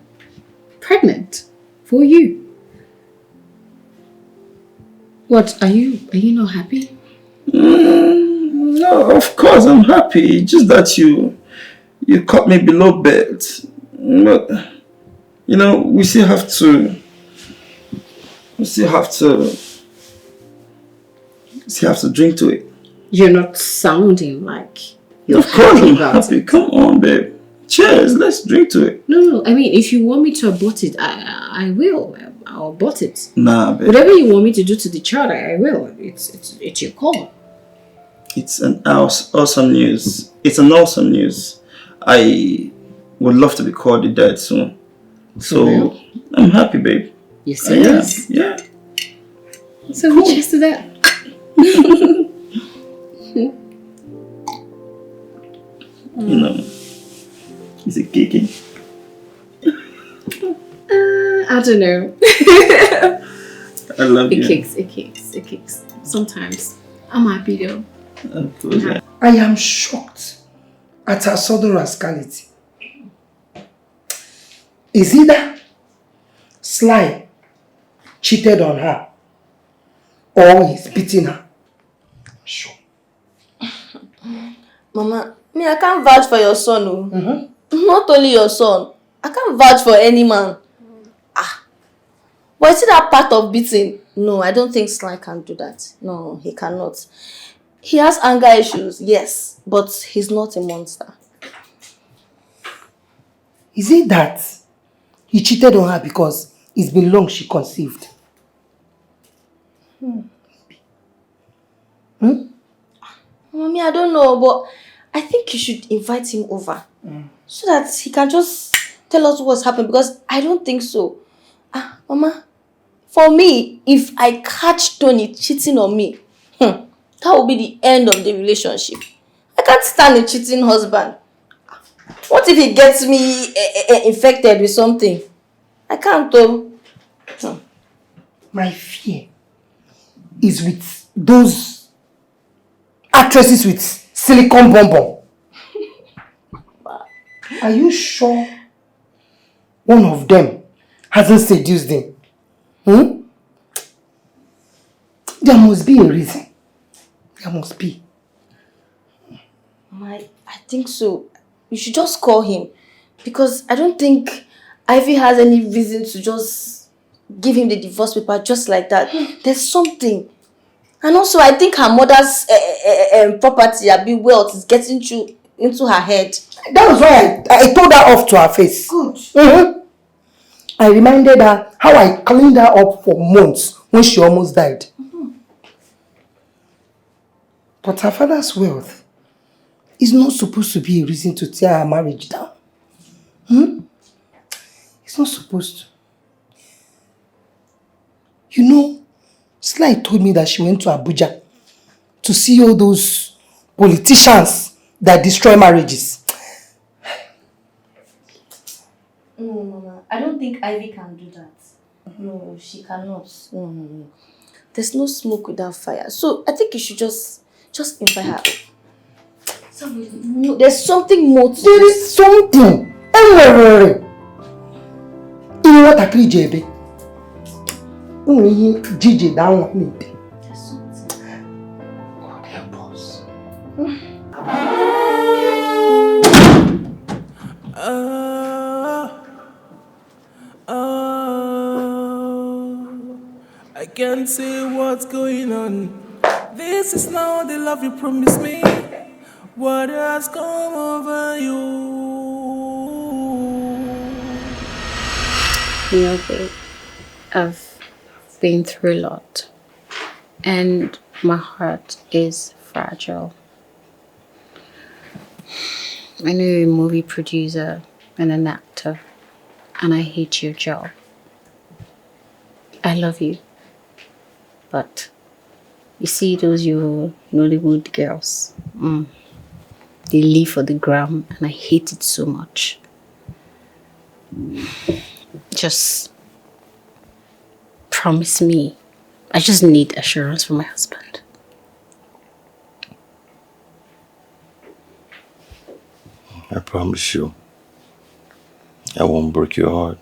pregnant for you. What, are you not happy? No, of course I'm happy. Just that you caught me below belt. But you know, we still have to drink to it. You're not sounding like you're Of course happy I'm about happy. it. Come on, babe. Cheers. Let's drink to it. No, I mean, if you want me to abort it, I will. I'll abort it. Nah, babe. Whatever you want me to do to the child, I will. It's your call. It's an awesome news. It's an awesome news. I would love to be called the dad soon. So real? I'm happy, babe. You serious? Yeah. So cool. Cheers to that. You know, is it kicking? I don't know. I love you. It kicks. Sometimes. I'm happy though. Of course, yeah. I am shocked at her sudden rascality. Is either Sly cheated on her or he's beating her? Sure. Mama, me, I can't vouch for your son. Oh. Mm-hmm. Not only your son. I can't vouch for any man. But is it that part of beating? No, I don't think Sly can do that. No, he cannot. He has anger issues, yes, but he's not a monster. Is it that he cheated on her because it's been long she conceived? Mommy, I don't know, but I think you should invite him over so that he can just tell us what's happened, because I don't think so. Mama, for me, if I catch Tony cheating on me, that will be the end of the relationship. I can't stand a cheating husband. What if he gets me infected with something? I can't though. My fear is with those actresses with silicone bonbon. Are you sure one of them hasn't seduced him? There must be a reason. There must be. I think so. You should just call him, because I don't think Ivy has any reason to just give him the divorce paper just like that. There's something. And also, I think her mother's property, wealth, is getting into her head. That was why I told her off to her face. Good. I reminded her how I cleaned her up for months when she almost died. But her father's wealth is not supposed to be a reason to tear her marriage down. It's not supposed to. You know, Sly told me that she went to Abuja to see all those politicians that destroy marriages. No, Mama. I don't think Ivy can do that. No, she cannot. No. There's no smoke without fire. So I think you should just invite her. No, there's something more to There is something. You know what I call JB? Only Gigi down me. There's something. God help us. I can't say what's going on. This is not the love you promised me. What has come over you? You know, babe, I've been through a lot. And my heart is fragile. I know you're a movie producer and an actor. And I hate your job. I love you. But you see those your Nollywood girls, they live for the gram and I hate it so much. Just promise me. I just need assurance from my husband. I promise you, I won't break your heart.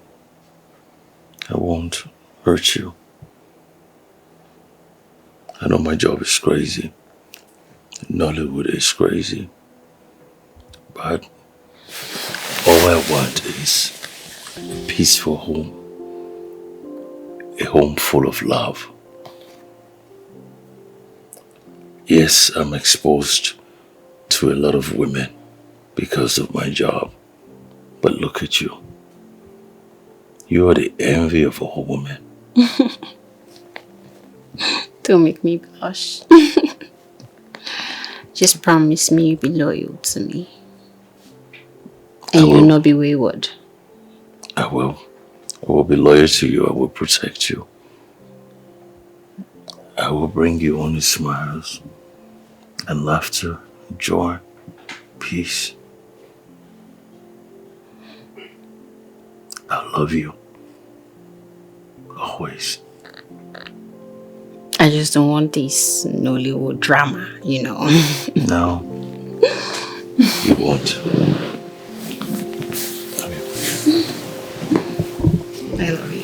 I won't hurt you. I know my job is crazy. Nollywood is crazy. But all I want is a peaceful home. A home full of love. Yes, I'm exposed to a lot of women because of my job. But look at you. You are the envy of all women. Don't make me blush. Just promise me you'll be loyal to me. And you'll not be wayward. I will. I will be loyal to you. I will protect you. I will bring you only smiles and laughter, joy, peace. I love you. Always. I just don't want this Nollywood drama, you know. No. You won't. I love you.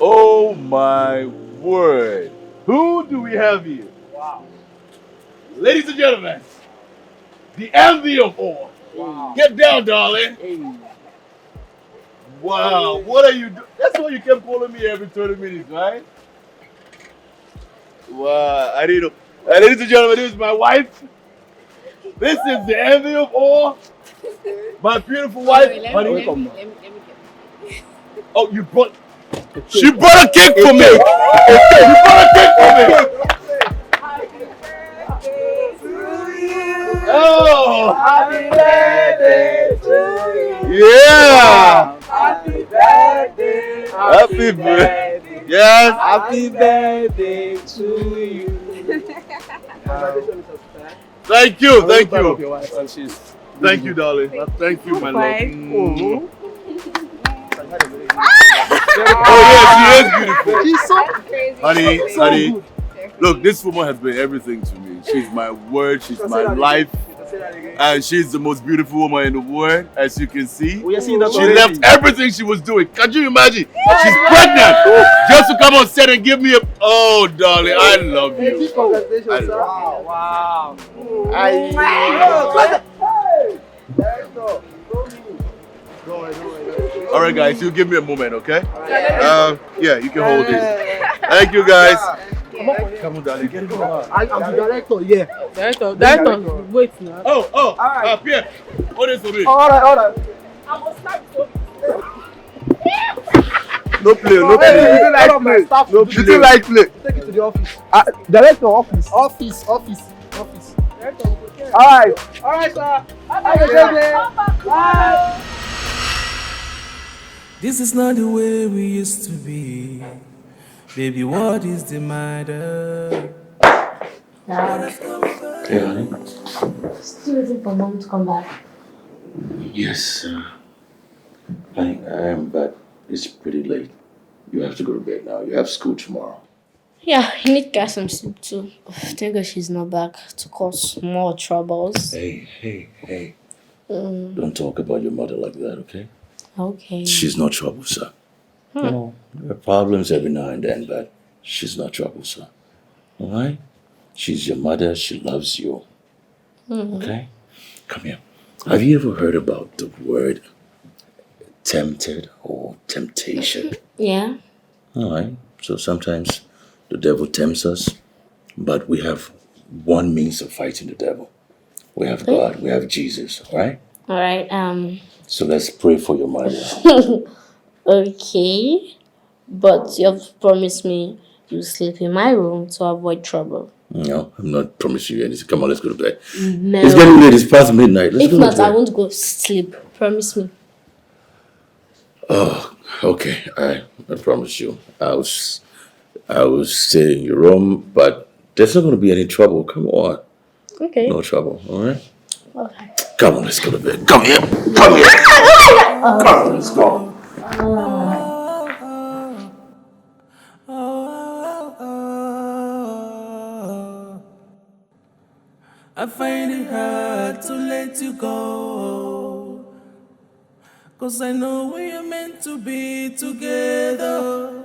Oh my word. Who do we have here? Wow. Ladies and gentlemen, the envy of all. Wow. Get down, darling. Hey. Wow, what are you doing? That's why you kept calling me every 30 minutes, right? Wow, I didn't know. Ladies and gentlemen, this is my wife. This is the envy of all. My beautiful wife. Let me get it. Oh, you brought... She brought a cake for me! She brought a cake for me! Oh! Happy birthday to you. Yeah! Happy birthday. Happy birthday. Yes! Happy birthday to you. Thank you, thank you. Thank you, darling. Thank you, my love. Oh yeah, she is beautiful. She's so crazy. Honey, look, this woman has been everything to me. She's my word, she's my life. And she's the most beautiful woman in the world, as you can see. She left everything she was doing. Can you imagine? She's pregnant just to come on set and give me a... Oh, darling, I love you. Congratulations, sir. Wow. All right, guys, you give me a moment, okay? Yeah, you can hold this. Thank you, guys. Come on, darling. Get it on. I'm the director, yeah. Director, wait now. Pierre. What is for me? Alright. No play. You didn't like play. Take it to the office. Director, office. Office. Alright, sir. Bye. This is not the way we used to be. Baby, what is the matter? Hey, honey. Still waiting for mom to come back. Yes, honey, I am, but it's pretty late. You have to go to bed now. You have school tomorrow. Yeah, I need to get some sleep too. Thank God she's not back to cause more troubles. Hey. Don't talk about your mother like that, okay? Okay. She's not troublesome. You know, there are problems every now and then, but she's not troublesome. All right? She's your mother. She loves you. Okay? Come here. Have you ever heard about the word tempted or temptation? Yeah. All right. So sometimes the devil tempts us, but we have one means of fighting the devil. We have God. We have Jesus. All right? All right. So let's pray for your mother. Okay. But you've promised me you'll sleep in my room to avoid trouble. No, I'm not promising you anything. Come on, let's go to bed. No. It's getting late. It's past midnight. Let's if go not, to bed. I won't go sleep. Promise me. Oh, okay. I promise you. I'll stay in your room, but there's not going to be any trouble. Come on. Okay. No trouble. All right? Okay. Come on, let's go to bed. Come here. Come here. Come on, let's go. I find it hard to let you go, 'cause I know we are meant to be together.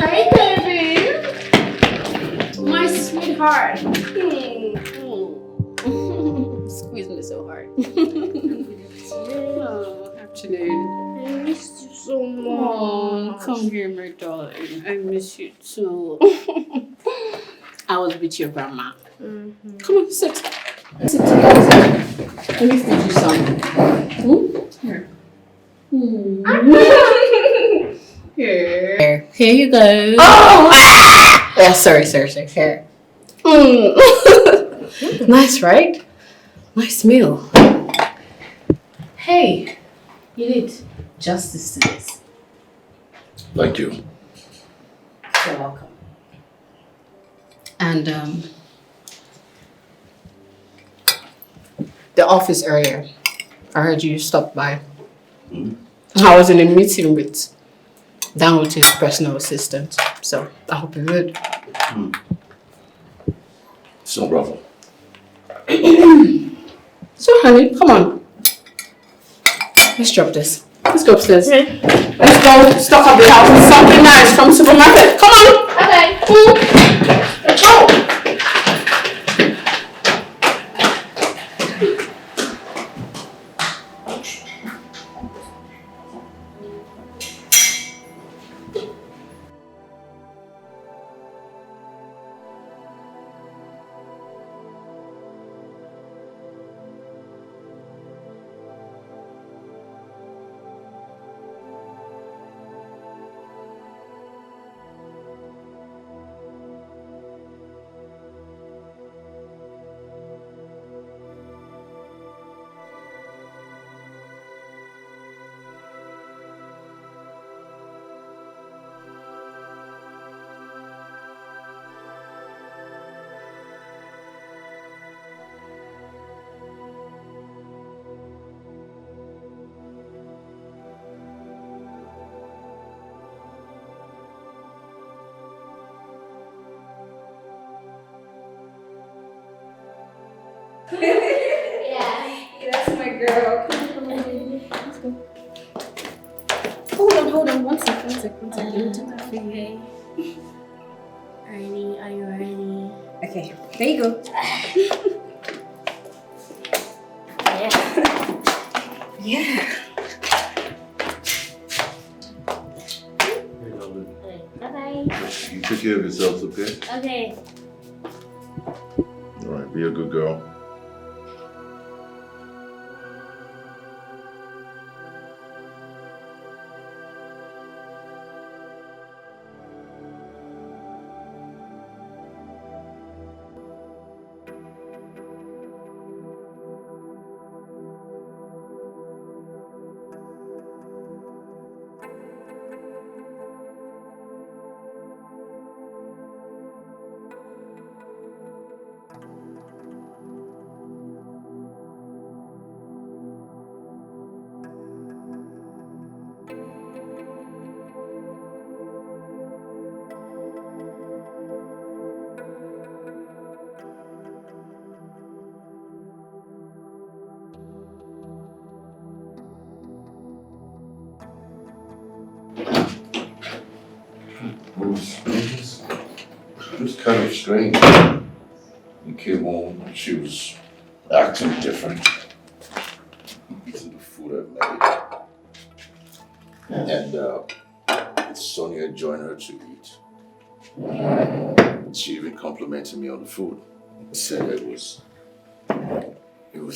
Hi, baby. My sweetheart. Squeeze me so hard. Afternoon. I missed you so much. Oh, come here, my darling. I miss you too. I was with your grandma. Come on, sit. Sit. Let me feed you some. Here. Here you go. Oh! Yeah, sorry. Here. Nice, right? Nice meal. Hey, you did justice to this. Thank you. You're welcome. And the office earlier, I heard you stopped by. I was in a meeting with Dangote's personal assistant, so I hope you're good. It's no problem. So, honey, come on. Let's drop this. Let's go upstairs. Okay. Let's go stock up the house with something nice from the supermarket. Come on. Okay. Let's go. Yeah, that's my girl. Come on, baby. Let's go. Hold on. One second. Let me do that for you. Ready? Are you ready? Okay, there you go. Yeah. Bye-bye. You take care of yourselves, okay? Okay. All right, be a good girl. It was kind of strange. We came home and she was acting different. Eating the food I made. And Sonia joined her to eat. She even complimented me on the food. Said it was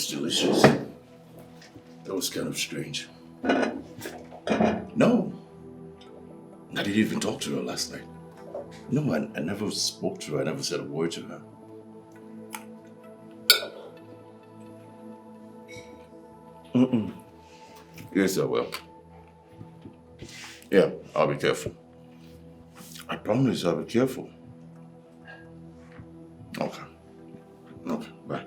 delicious. That was kind of strange. No. I didn't even talk to her last night. No, I never spoke to her. I never said a word to her. Yes, I will. Yeah, I'll be careful. I promise I'll be careful. Okay. Okay, bye.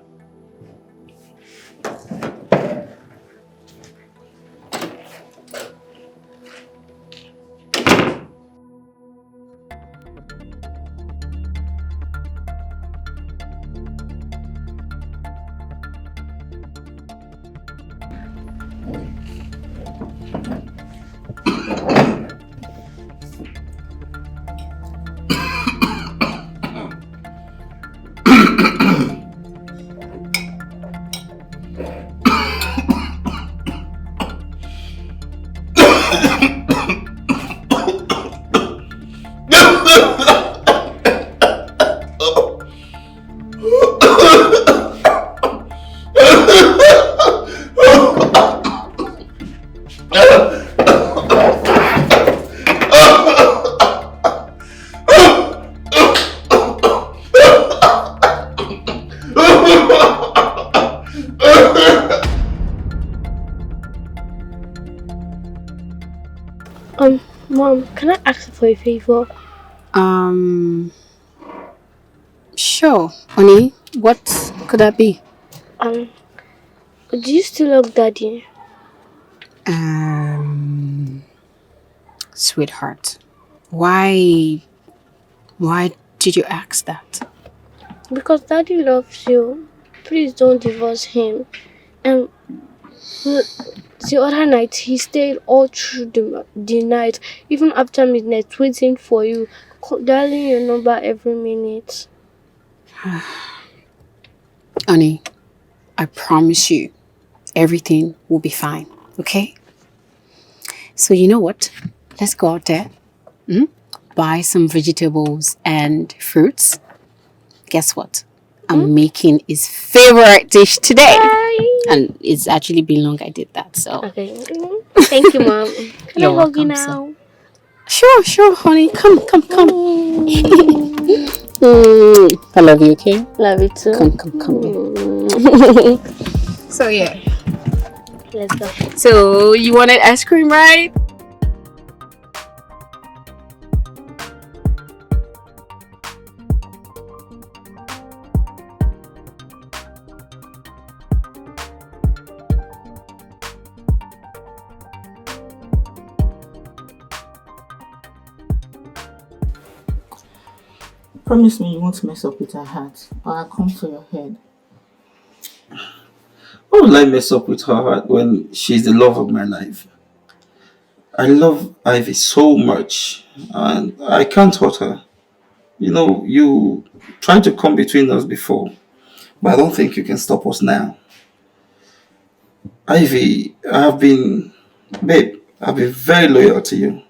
can I ask for a favor? Sure. Honey, what could that be? Do you still love Daddy? Sweetheart, why did you ask that? Because Daddy loves you. Please don't divorce him. And the other night, he stayed all through the night, even after midnight, waiting for you, dialing your number every minute. Honey, I promise you, everything will be fine, okay? So you know what? Let's go out there, buy some vegetables and fruits. Guess what? I'm making his favorite dish today. Bye. And it's actually been long I did that, so. Okay. Thank you, Mom. Can I hug you now? Sure, honey. Come. I love you, okay? Love you too. Come. So yeah. Let's go. So you wanted ice cream, right? Promise me you won't mess up with her heart, or I'll come for your head. Why would I mess up with her heart when she's the love of my life? I love Ivy so much, and I can't hurt her. You know, you tried to come between us before, but I don't think you can stop us now. Ivy, I've been very loyal to you.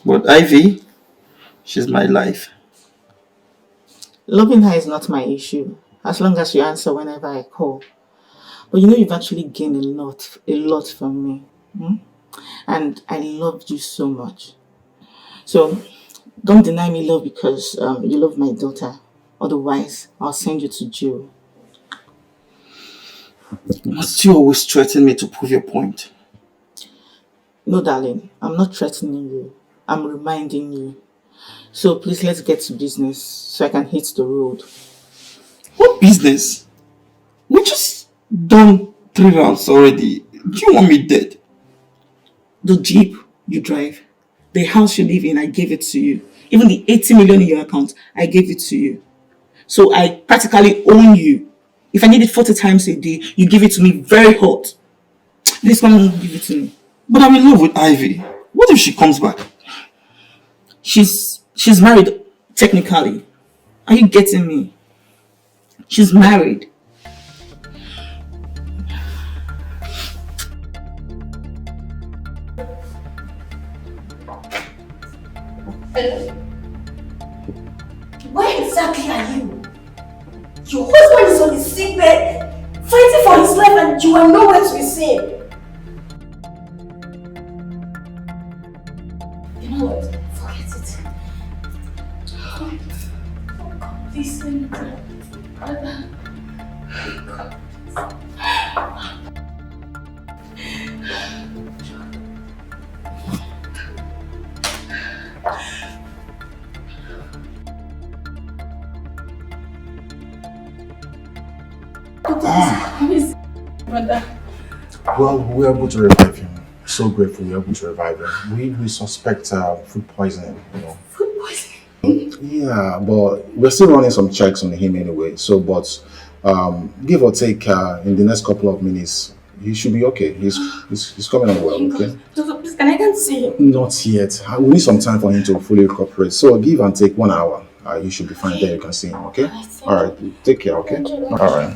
But Ivy, she's my life. Loving her is not my issue, as long as you answer whenever I call. But you know you've actually gained a lot from me. And I love you so much. So don't deny me love because you love my daughter. Otherwise, I'll send you to jail. Must you always threaten me to prove your point? No, darling, I'm not threatening you. I'm reminding you. So please, let's get to business so I can hit the road. What business? We just done 3 rounds already. Do you want me dead? The Jeep you drive, the house you live in, I gave it to you. Even the 80 million in your account, I gave it to you. So I practically own you. If I need it 40 times a day, you give it to me very hot. Please come and give it to me. But I'm in love with Ivy. What if she comes back? She's married, technically. Are you getting me? She's married. Hello? Where exactly are you? Your husband is on his sick bed, fighting for his life, and you are nowhere to be seen. You know what? Forget it. Oh God, please let me go. Brother. Well, we were able to revive him. So grateful we were able to revive him. We suspect food poisoning, Food poisoning? Yeah, but we're still running some checks on him anyway. So, but give or take, in the next couple of minutes, he should be okay. He's coming on well, okay? Please, can I see him? Not yet. We need some time for him to fully recuperate. So give and take 1 hour. You should be fine there. You can see him, okay? All right. Take care, okay? All right.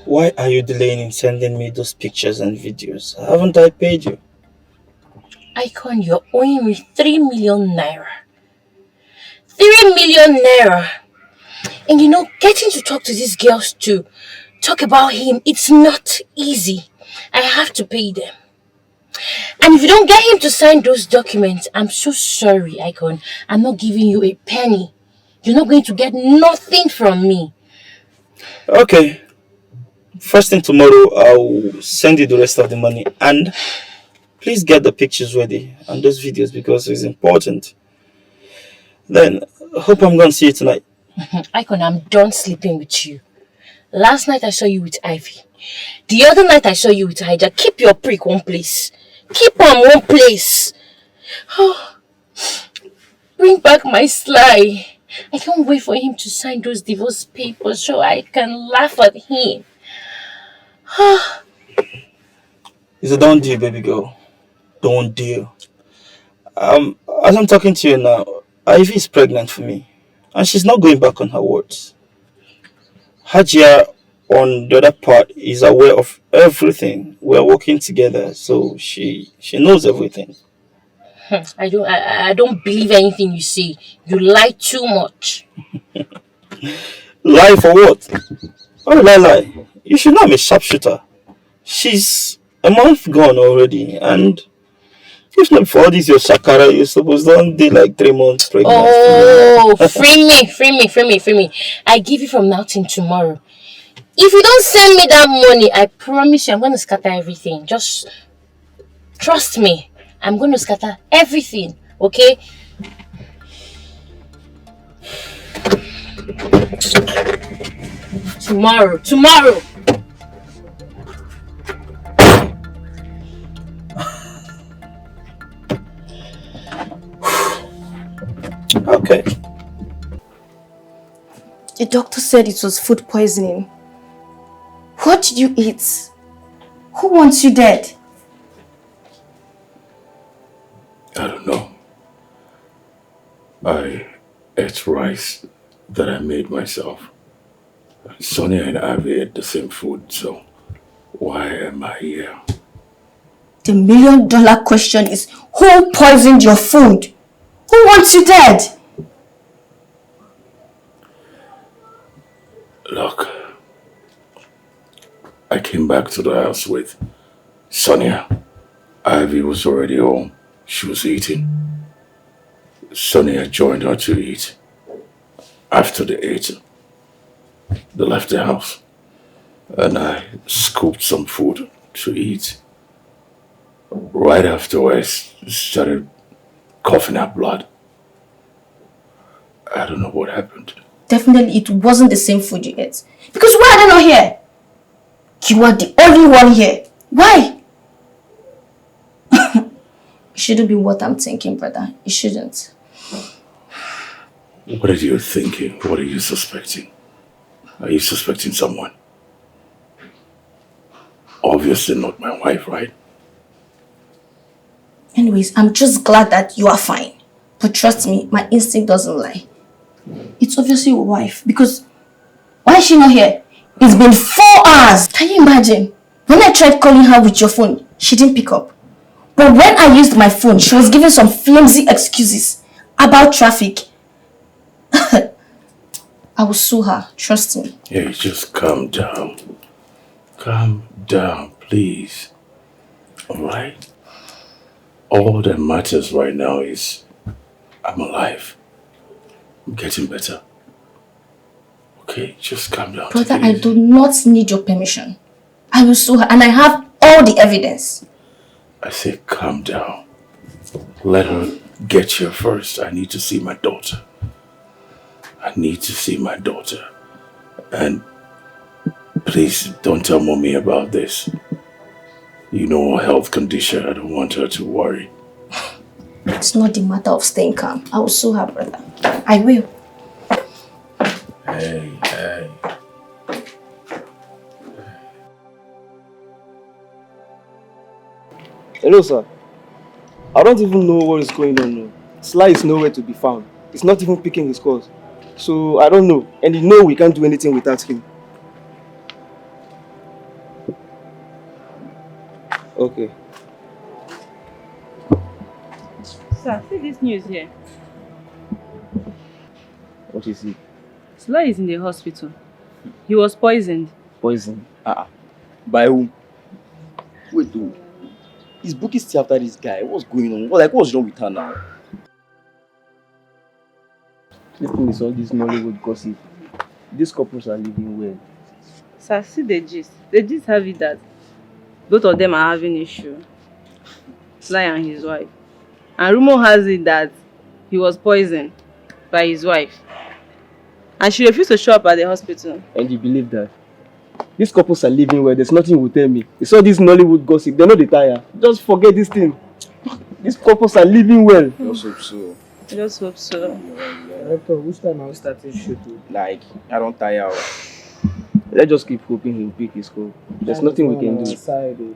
Why are you delaying in sending me those pictures and videos? Haven't I paid you? Icon, you're owing me 3 million naira. 3 million naira! And you know, getting to talk to these girls to talk about him, it's not easy. I have to pay them. And if you don't get him to sign those documents, I'm so sorry, Icon. I'm not giving you a penny. You're not going to get nothing from me. Okay. First thing tomorrow, I'll send you the rest of the money. And please get the pictures ready and those videos because it's important. Then, hope I'm going to see you tonight. Icon, I'm done sleeping with you. Last night I saw you with Ivy. The other night I saw you with Ija. Keep your prick one place. Keep on one place. Oh, bring back my Sly. I can't wait for him to sign those divorce papers so I can laugh at him. It's a done deal, baby girl. Done deal. As I'm talking to you now, Ivy is pregnant for me. And she's not going back on her words. Hajia, on the other part, is aware of everything. We're working together, so she knows everything. I don't believe anything you say. You lie too much. Lie for what? Why would I lie? You should know I'm a sharpshooter. She's a month gone already, and if not for all this your shakara, you're supposed to be like 3 months pregnant. Oh, free me. I give you from now till tomorrow. If you don't send me that money, I promise you I'm going to scatter everything. Just trust me. I'm going to scatter everything, okay? Tomorrow. Okay. The doctor said it was food poisoning. What did you eat? Who wants you dead? I don't know. I ate rice that I made myself. Sonia and Ivy ate the same food, so why am I here? The $1 million question is, who poisoned your food? Who wants you dead? Look, I came back to the house with Sonia. Ivy was already home. She was eating. Sonia joined her to eat. After they ate, they left the house. And I scooped some food to eat. Right afterwards, I started coughing up blood. I don't know what happened. Definitely it wasn't the same food you ate. Because why are they not here? You are the only one here. Why? It shouldn't be what I'm thinking, brother. It shouldn't. What are you thinking? What are you suspecting? Are you suspecting someone? Obviously not my wife, right? Anyways, I'm just glad that you are fine. But trust me, my instinct doesn't lie. It's obviously your wife. Because why is she not here? It's been 4 hours. Can you imagine? When I tried calling her with your phone, she didn't pick up. But when I used my phone, she was giving some flimsy excuses about traffic. I will sue her. Trust me. Hey, just calm down. Calm down, please. Alright? All that matters right now is I'm alive. I'm getting better. Okay, just calm down. Brother, I do not need your permission. I will sue her and I have all the evidence. I say calm down. Let her get here first. I need to see my daughter. I need to see my daughter. And please don't tell mommy about this. You know her health condition. I don't want her to worry. It's not the matter of staying calm. I will sue her, brother. I will. Hey. Hello, sir. I don't even know what is going on now. Sly is nowhere to be found. He's not even picking his calls. So, I don't know. And you know we can't do anything without him. Okay. Sir, see this news here. What is it? Sly is in the hospital. He was poisoned. Poison? By whom? Wait, who? Is Bookie still after this guy? What's going on? What's wrong with her now? The thing is all this Nollywood gossip. These couples are living well. Sir, see the gist. The gist have it that both of them are having issue. Sly and his wife. And rumor has it that he was poisoned by his wife. And she refused to show up at the hospital. And you believe that? These couples are living well. There's nothing you will tell me. You saw this Nollywood gossip. They know the tire. Just forget this thing. These couples are living well. Just hope so. I just hope so. Director, which time are we starting shooting? Like, I don't tire out. Let's just keep hoping he'll pick his call. There's nothing we can do.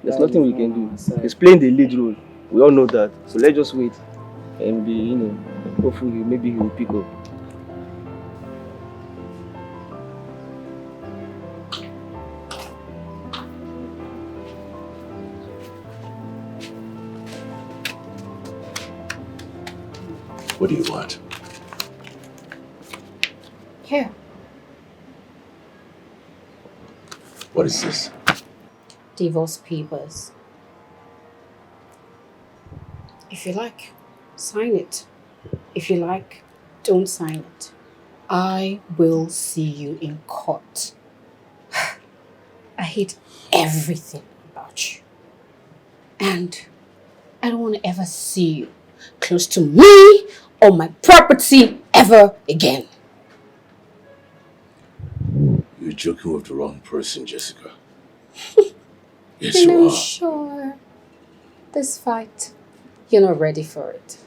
There's nothing we can do. He's playing the lead role. We all know that. So let's just wait and be, hopefully maybe he'll pick up. What do you want? Here. What is this? Divorce papers. If you like, sign it. If you like, don't sign it. I will see you in court. I hate everything about you. And I don't want to ever see you close to me or my property ever again. You're joking with the wrong person, Jessica. Yes, you I'm are. sure this fight, you're not ready for it.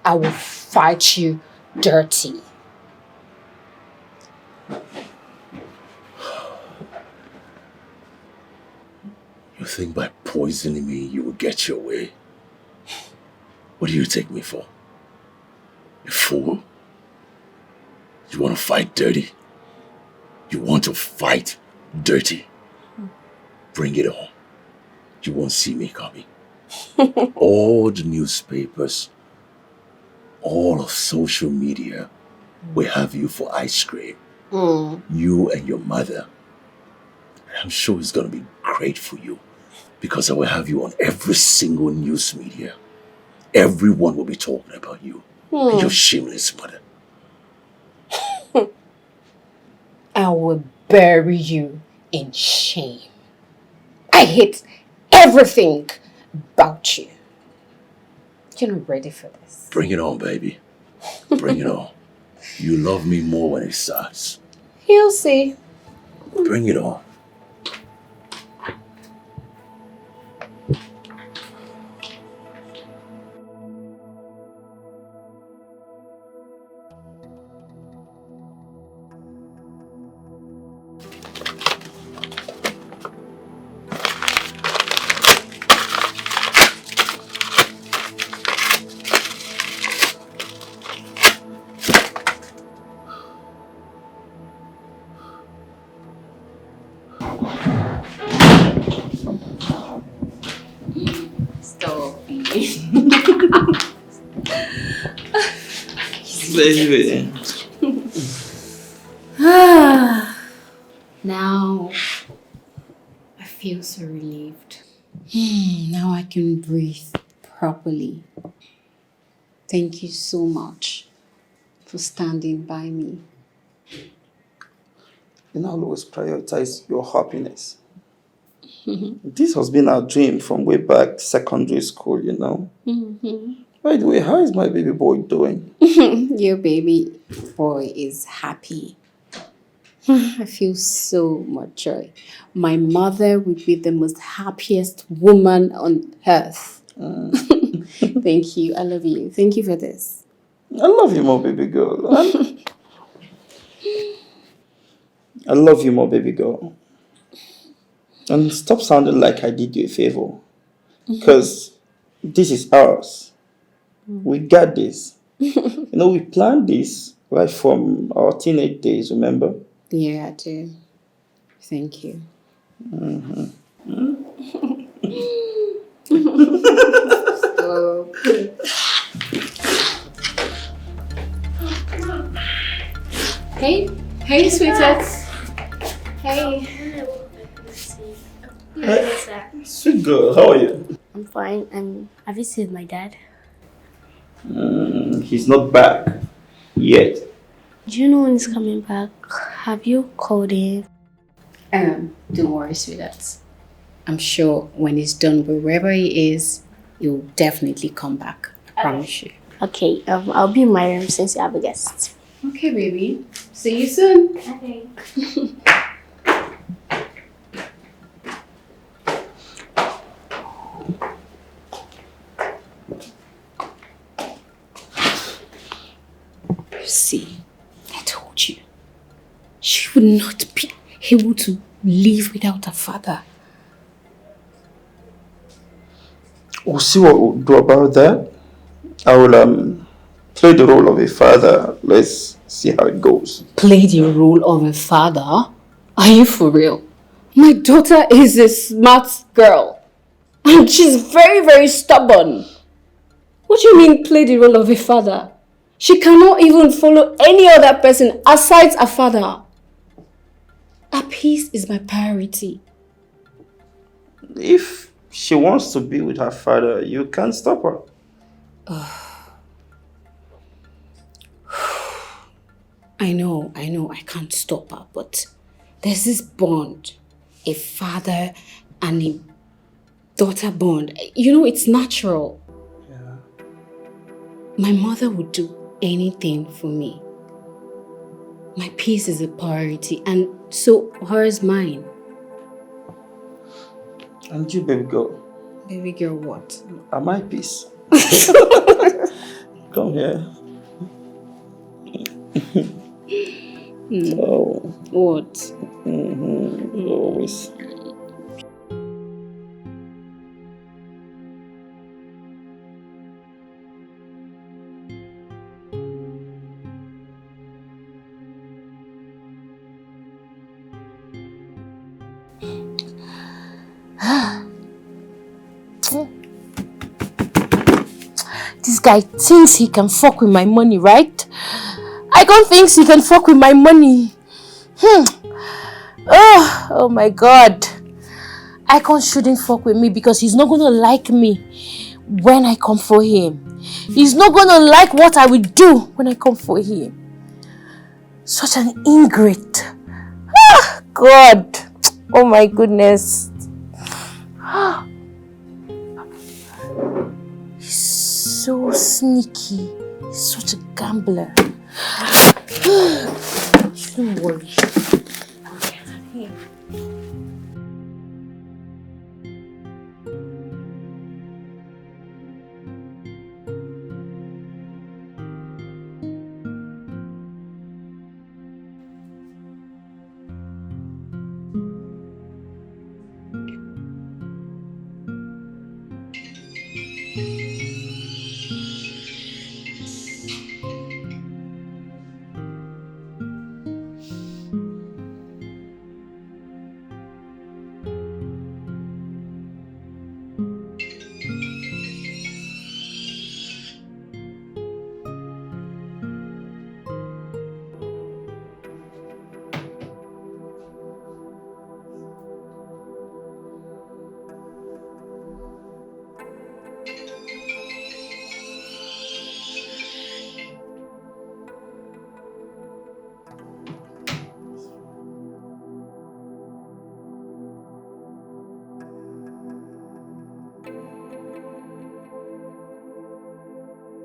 I will fight you dirty. You think by poisoning me you will get your way? What do you take me for? A fool? You want to fight dirty? You want to fight dirty? Bring it on. You won't see me coming. All the newspapers, all of social media will have you for ice cream. You and your mother. I'm sure it's going to be great for you because I will have you on every single news media. Everyone will be talking about you and your shameless mother. I will bury you in shame. I hate everything about you. You're not ready for this. Bring it on, baby. Bring it on. You love me more when it starts. You'll see. Bring it on. Baby. Now, I feel so relieved. Now I can breathe properly. Thank you so much for standing by me. And I'll always prioritize your happiness. This has been our dream from way back secondary school, By the way, how is my baby boy doing? Your baby boy is happy. I feel so much joy. My mother would be the most happiest woman on earth. Thank you. I love you. Thank you for this. I love you more, baby girl. I love you more, baby girl. And stop sounding like I did you a favor. Because this is ours. We got this. We planned this right from our teenage days, remember? Yeah, I do. Thank you. So good. Hey, sweetheart. Hey. Sweet girl, how are you? I'm fine. And have you seen my dad? He's not back yet. Do you know when he's coming back? Have you called him? Don't worry, sweetheart. I'm sure when he's done wherever he is, he'll definitely come back. I promise you. Okay, I'll be in my room since you have a guest. Okay, baby. See you soon. Okay. See, I told you. She would not be able to live without her father. We'll see what we'll do about that. I will play the role of a father. Let's see how it goes. Play the role of a father? Are you for real? My daughter is a smart girl. And she's very, very stubborn. What do you mean play the role of a father? She cannot even follow any other person aside her father. Her peace is my priority. If she wants to be with her father, you can't stop her. I know, I can't stop her, but there's this bond, a father and a daughter bond. You know, it's natural. Yeah. My mother would do anything for me. My peace is a priority, and so hers mine. And you, baby girl? Baby girl, what? Am my peace? Come here. Oh. What? Always. This guy thinks he can fuck with my money, right? I don't think he can fuck with my money. Oh my God. Icon shouldn't fuck with me because he's not gonna like me when I come for him. He's not gonna like what I will do when I come for him. Such an ingrate. God. Oh my goodness. He's so sneaky. He's such a gambler. Don't worry.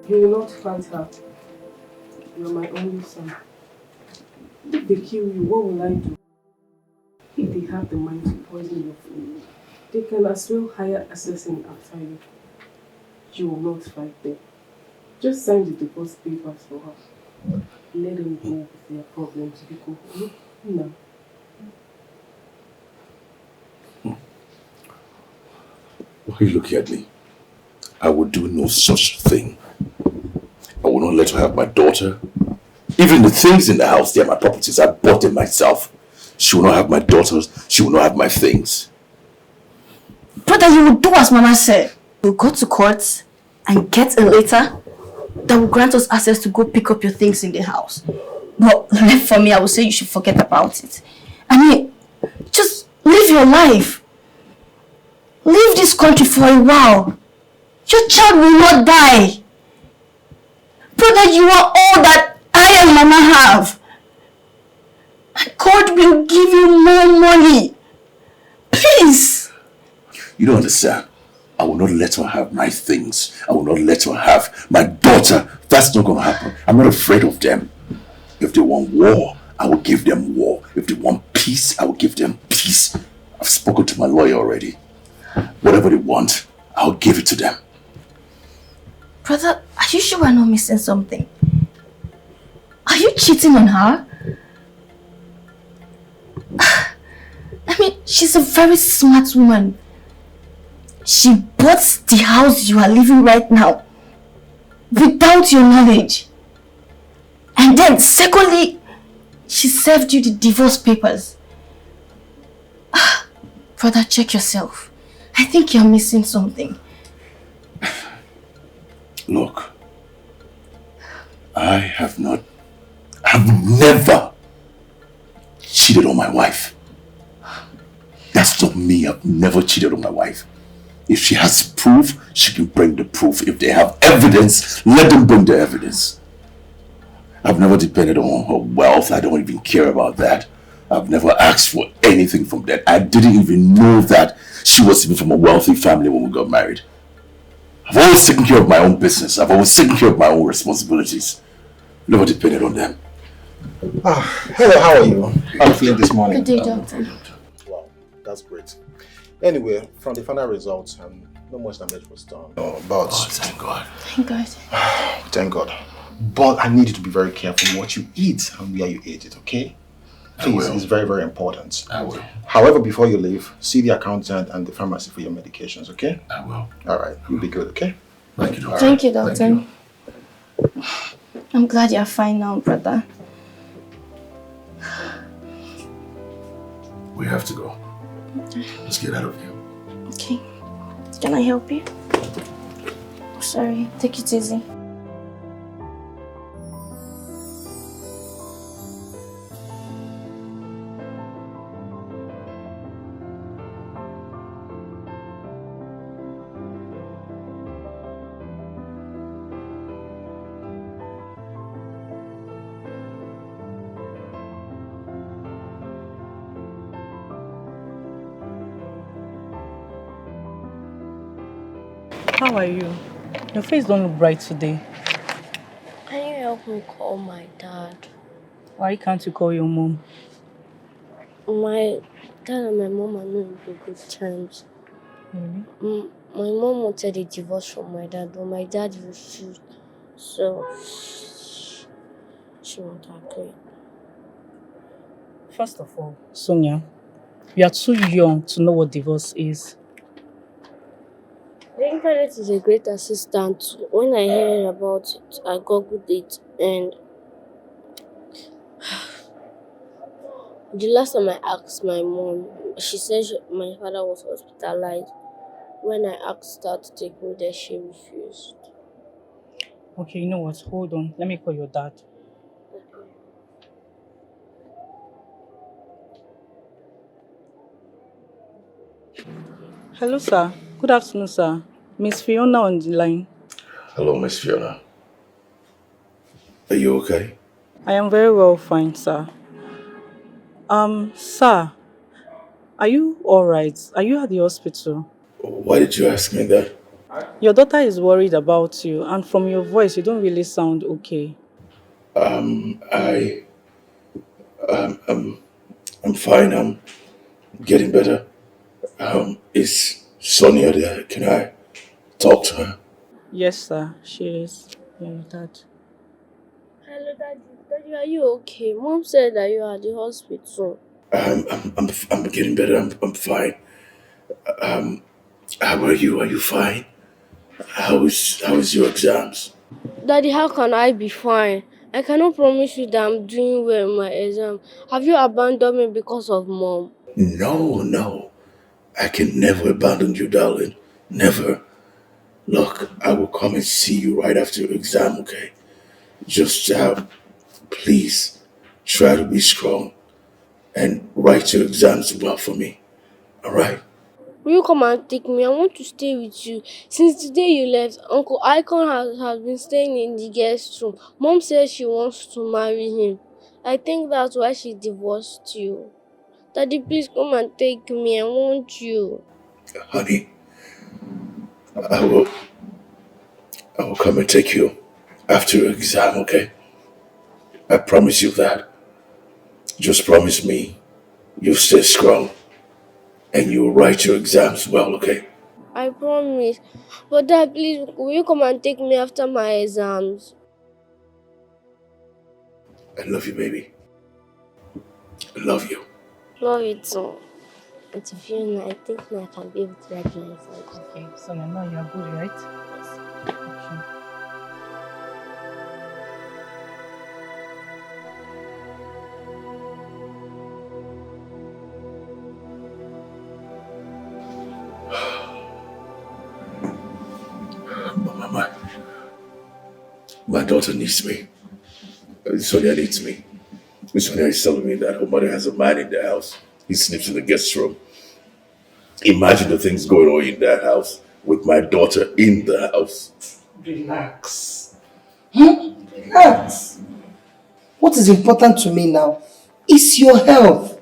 You will not fight her. You are my only son. If they kill you, what will I do? If they have the mind to poison your food, they can as well hire assassin after you. You will not fight them. Just sign the divorce papers for her. Let them go with their problems. Because no. Why are you looking at me? I would do no such thing. I will not let her have my daughter. Even the things in the house, they are my properties. I bought them myself. She will not have my daughters. She will not have my things. Brother, you will do as Mama said. We'll go to court and get a letter that will grant us access to go pick up your things in the house. But for me, I would say you should forget about it. I mean, just live your life. Leave this country for a while. Your child will not die. Brother, you are all that I and Mama have. And God will give you more money. Please. You don't understand. I will not let her have my things. I will not let her have my daughter. That's not going to happen. I'm not afraid of them. If they want war, I will give them war. If they want peace, I will give them peace. I've spoken to my lawyer already. Whatever they want, I'll give it to them. Brother, are you sure we're not missing something? Are you cheating on her? I mean, she's a very smart woman. She bought the house you are living right now without your knowledge. And then, secondly, she served you the divorce papers. Brother, check yourself. I think you're missing something. Look, I've never cheated on my wife. That's not me. I've never cheated on my wife. If she has proof, she can bring the proof. If they have evidence, let them bring the evidence. I've never depended on her wealth. I don't even care about that. I've never asked for anything from that. I didn't even know that she was even from a wealthy family when we got married. I've always taken care of my own business. I've always taken care of my own responsibilities. Never depended on them. Hello, how are you? How are you feeling this morning? Good day, doctor. Wow, that's great. Anyway, from the final results, no much damage was done. But thank God. Thank God. Thank God. But I need you to be very careful what you eat and where you eat it, okay? Please, it's very, very important. I will. However, before you leave, see the accountant and the pharmacy for your medications, okay? I will. All right, you'll be good, okay? Thank you, doctor. Thank you, doctor. Thank you. I'm glad you're fine now, brother. We have to go. Let's get out of here. Okay. Can I help you? Sorry, take it easy. How are you? Your face don't look bright today. Can you help me call my dad? Why can't you call your mom? My dad and my mom are not in good terms. Really? My mom wanted a divorce from my dad, but my dad refused. So she won't agree. First of all, Sonia, you are too young to know what divorce is. The internet is a great assistant. When I heard about it, I googled it, and the last time I asked my mom, she said my father was hospitalized. When I asked her to take me there, she refused. Okay, you know what? Hold on. Let me call your dad. Hello, sir. Good afternoon, sir. Miss Fiona on the line. Hello, Miss Fiona. Are you okay? I am very well, fine, sir. Sir, are you alright? Are you at the hospital? Why did you ask me that? Your daughter is worried about you, and from your voice, you don't really sound okay. I'm fine. I'm getting better. Is Sonia there? Can I talk to her? Yes, sir. She is. Yeah, your dad. Hello, Daddy. Daddy, are you okay? Mom said that you are at the hospital. I'm getting better. I'm fine. How are you? Are you fine? How is your exams? Daddy, how can I be fine? I cannot promise you that I'm doing well in my exam. Have you abandoned me because of Mom? No. I can never abandon you, darling. Never. Look, I will come and see you right after your exam, okay? Just please try to be strong and write your exams well for me. All right? Will you come and take me? I want to stay with you. Since the day you left, Uncle Icon has been staying in the guest room. Mom says she wants to marry him. I think that's why she divorced you. Daddy, please come and take me. I want you. Honey, I will come and take you after your exam, okay? I promise you that. Just promise me you'll stay strong and you'll write your exams well, okay? I promise. But Dad, please, will you come and take me after my exams? I love you, baby. I love you. Love it too. And to feel now, I think now I can be able to write my exams. Okay, so now you're good, right? Yes. Okay. My daughter needs me. Sonia needs me. Sonia is telling me that her mother has a man in the house. He sleeps in the guest room. Imagine the things going on in that house with my daughter in the house. Relax. Relax. What is important to me now is your health.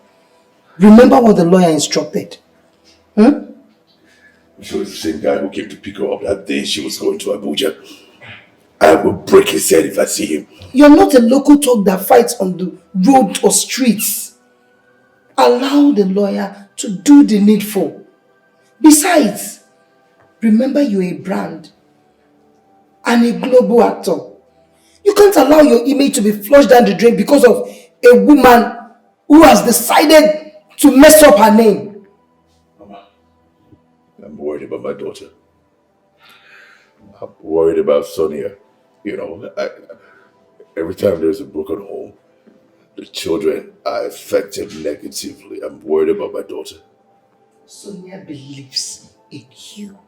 Remember what the lawyer instructed. I'm sure it's the same guy who came to pick her up that day she was going to Abuja. I will break his head if I see him. You're not a local talk that fights on the road or streets. Allow the lawyer to do the needful. Besides, remember you're a brand and a global actor. You can't allow your image to be flushed down the drain because of a woman who has decided to mess up her name. Mama, I'm worried about my daughter. I'm worried about Sonia. You know, every time there's a broken home, the children are affected negatively. I'm worried about my daughter. Sonia believes in you.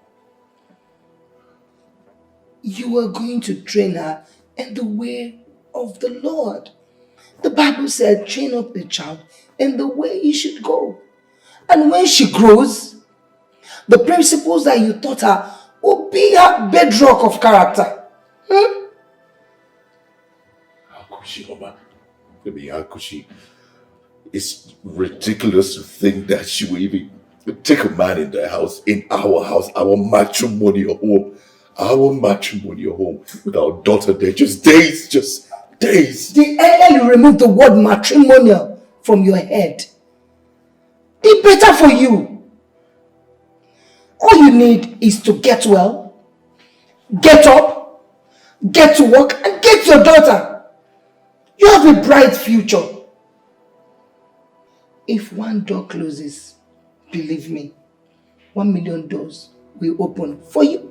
You are going to train her in the way of the Lord. The Bible said, train up a child in the way he should go. And when she grows, the principles that you taught her will be her bedrock of character. How could she, Mama? I mean, how could she? It's ridiculous to think that she will even take a man in the house, in our house, our matrimonial home. Our matrimonial home with our daughter there. Just days. The earlier you remove the word matrimonial from your head, the better for you. All you need is to get well, get up, get to work, and get your daughter. You have a bright future. If one door closes, believe me, 1 million doors will open for you.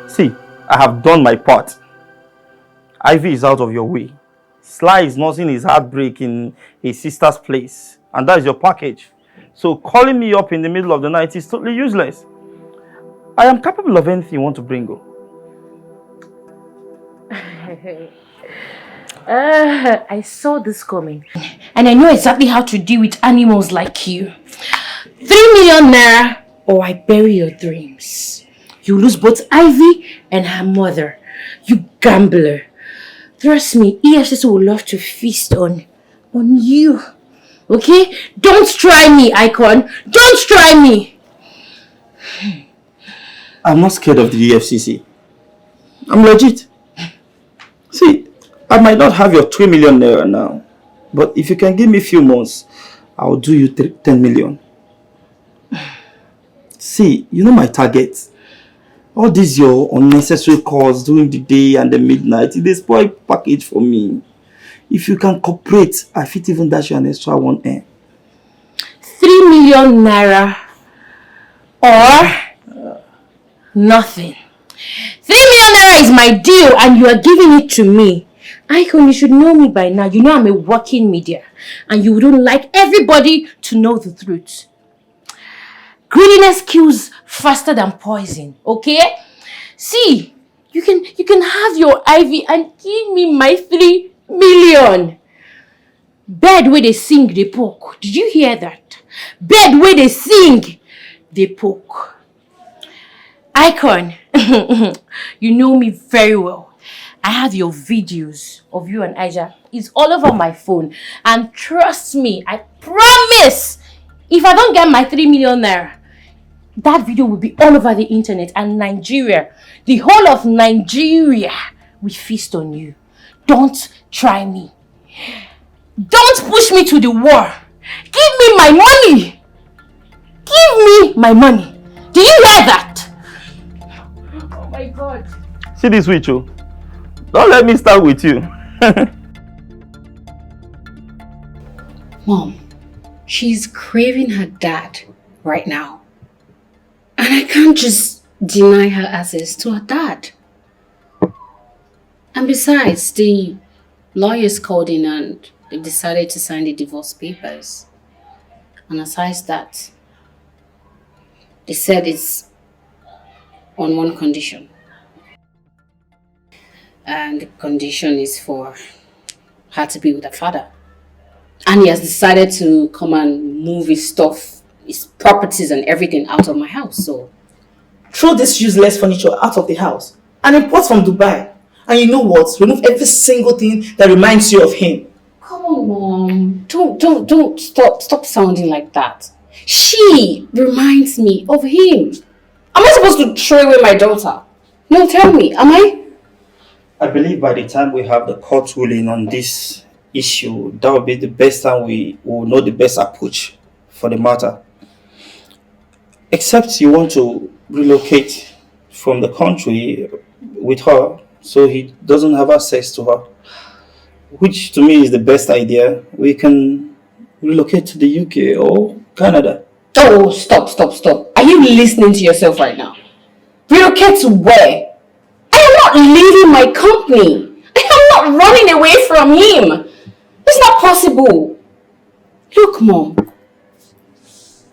See, I have done my part. Ivy is out of your way. Sly is nursing his heartbreak in his sister's place. And that is your package. So calling me up in the middle of the night is totally useless. I am capable of anything you want to bring up. I saw this coming. And I know exactly how to deal with animals like you. 3 million naira or I bury your dreams. You lose both Ivy and her mother. You gambler. Trust me, EFCC will love to feast on you. Okay? Don't try me, Icon. Don't try me. I'm not scared of the EFCC. I'm legit. See, I might not have your 3 million naira now. But if you can give me a few months, I'll do you 10 million. See, you know my target. All these your unnecessary calls during the day and the midnight, it is a spoil package for me. If you can cooperate, I fit even dash you an extra 1M. 3 million naira or nothing. 3 million naira is my deal and you are giving it to me. Icon, you should know me by now. You know I'm a working media and you wouldn't like everybody to know the truth. Greediness kills faster than poison, okay? See, you can have your Ivy and give me my 3 million. Bird where they sing, they poke. Did you hear that? Bird where they sing, they poke. Icon, you know me very well. I have your videos of you and Aja. It's all over my phone. And trust me, I promise, if I don't get my 3 million naira, that video will be all over the internet and Nigeria, the whole of Nigeria, will feast on you. Don't try me. Don't push me to the war. Give me my money. Give me my money. Do you hear that? Oh my God. See this switch, oh. Don't let me start with you. Mom, she's craving her dad right now. And I can't just deny her access to her dad. And besides, the lawyers called in and they decided to sign the divorce papers. And aside that, they said it's on one condition. And the condition is for her to be with her father. And he has decided to come and move his stuff, his properties and everything out of my house, so... Throw this useless furniture out of the house and import from Dubai. And you know what? Remove every single thing that reminds you of him. Come on, Mom. Don't stop sounding like that. She reminds me of him. Am I supposed to throw away my daughter? No, tell me, am I? I believe by the time we have the court ruling on this issue, that will be the best time we will know the best approach for the matter. Except you want to relocate from the country with her so he doesn't have access to her, which to me is the best idea. We can relocate to the UK or Canada. Oh, stop. Are you listening to yourself right now? Relocate to where? I am not leaving my company. I am not running away from him. It's not possible. Look, Mom.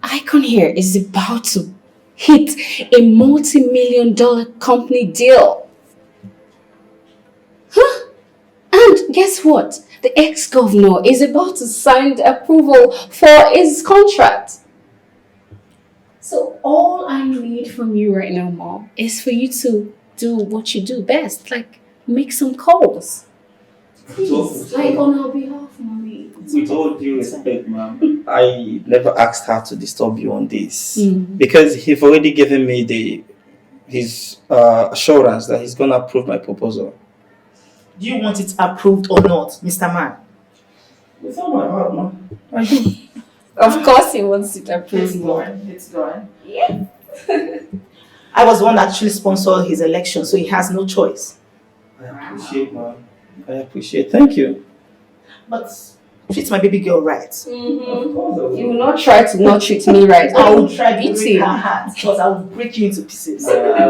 Icon here is about to hit a multi-million-dollar company deal. Huh? And guess what? The ex-governor is about to sign the approval for his contract. So all I need from you right now, Mom, is for you to do what you do best, like make some calls. Please, like on our behalf, Mommy. With all due respect, ma'am, I never asked her to disturb you on this because he's already given me his assurance that he's gonna approve my proposal. Do you want it approved or not, Mr. Man? It's not my heart, ma'am. I do. Of course he wants it approved. It's going. Yeah. I was the one that actually sponsored his election, so he has no choice. I appreciate, ma'am. I appreciate. Thank you. But treat my baby girl right. You will not try to not treat me right. I will try to break her heart because I will break you into pieces. I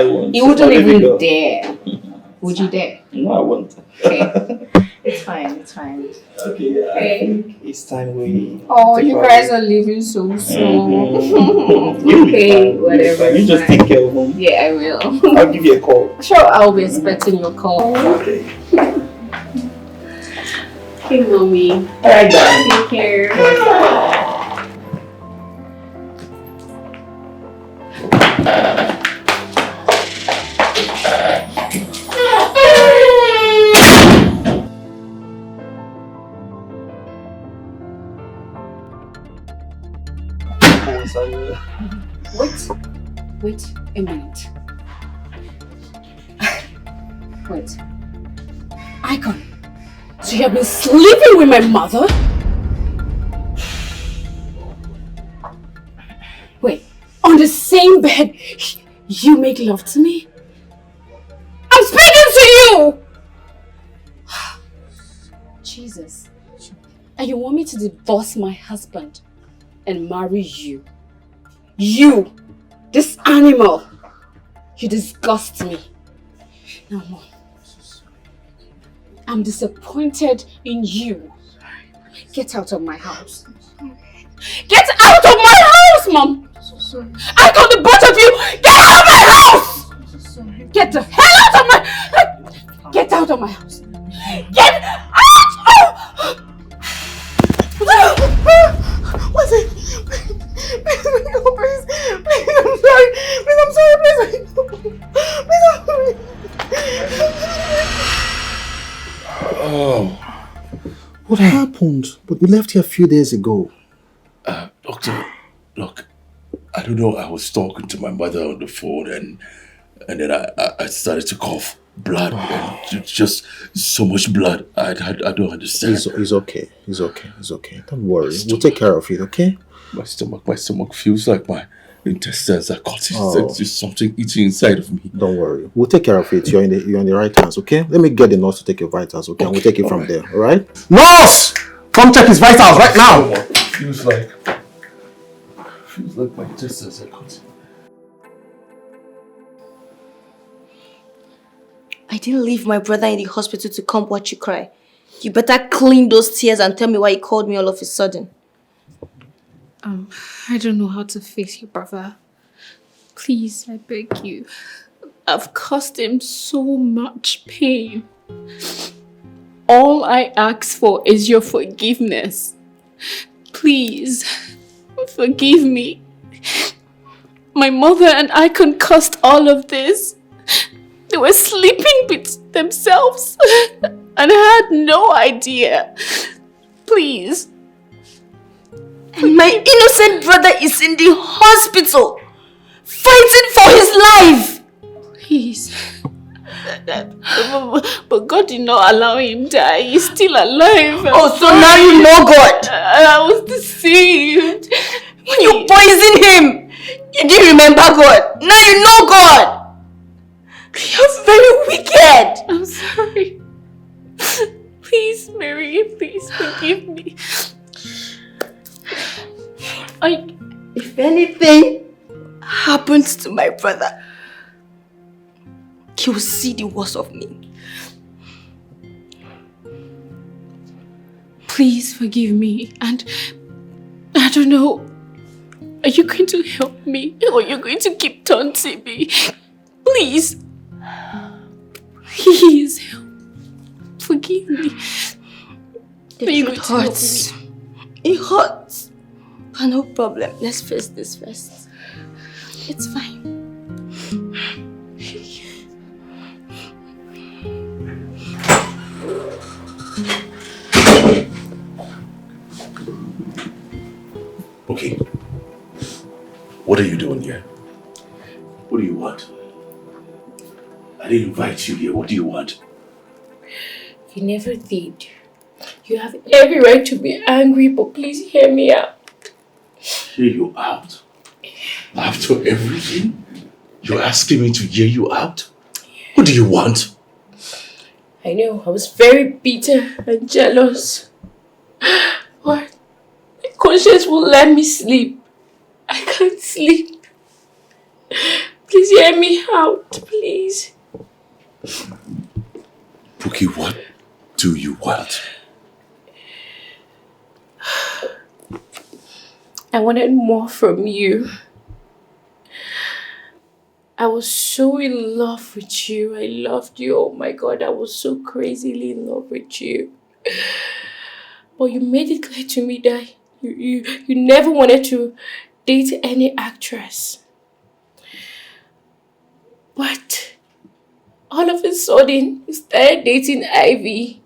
won't. You wouldn't even dare. Would you dare? No, I won't. Okay. It's fine. Okay, I think it's time we... Oh, you guys are leaving so soon. Okay, whatever. You just take care of him. Yeah, I will. I'll give you a call. Sure, I'll be expecting your call. Okay. Hey, Mommy. Alright, darling. Take care. Wait a minute. Wait. Icon, so you have been sleeping with my mother? Wait, on the same bed, you make love to me? I'm speaking to you! Jesus. And you want me to divorce my husband and marry you? You! This animal! You disgust me. Now, Mom, I'm disappointed in you. Get out of my house. Get out of my house, Mom! I told the both of you, get out of my house! Get the hell out of my... Get out of my house! Get out! What's it? Please, I'm sorry. Please, I'm sorry. But you left here a few days ago. Doctor, look, I don't know, I was talking to my mother on the phone and then I started to cough blood and just so much blood. I don't understand. He's okay. He's okay. Don't worry. We'll take care of it, okay? My stomach feels like my intestines are cut. There's just something eating inside of me. Don't worry. We'll take care of it. You're in the right hands, okay? Let me get the nurse to take your vitals, okay? And we'll take it from there, alright? Nurse! Come check his vitals right now! Feels like my intestines are cut. I didn't leave my brother in the hospital to come watch you cry. You better clean those tears and tell me why you called me all of a sudden. I don't know how to face your brother. Please, I beg you. I've caused him so much pain. All I ask for is your forgiveness. Please, forgive me. My mother and I concussed all of this. They were sleeping with themselves and I had no idea. Please. And my innocent brother is in the hospital, fighting for his life. Please. But God did not allow him to die. He's still alive. So now you know God. I was deceived. When you poisoned him, you didn't remember God. Now you know God. You're very wicked. I'm sorry. Please, Mary, please forgive me. If anything happens to my brother, he will see the worst of me. Please forgive me. And I don't know, are you going to help me or are you going to keep taunting me? Please. Please forgive me. It hurts. It hurts. But no problem. Let's face this first. It's fine. Okay. What are you doing here? What do you want? I didn't invite you here. What do you want? You never did. You have every right to be angry, but please hear me out. Hear you out? After everything? You're asking me to hear you out? What do you want? I know, I was very bitter and jealous. But my conscience won't let me sleep. I can't sleep. Please hear me out, please. Pookie, what do you want? I wanted more from you. I was so in love with you. I loved you. Oh my God, I was so crazily in love with you. But you made it clear to me that you never wanted to date any actress. But all of a sudden, you started dating Ivy.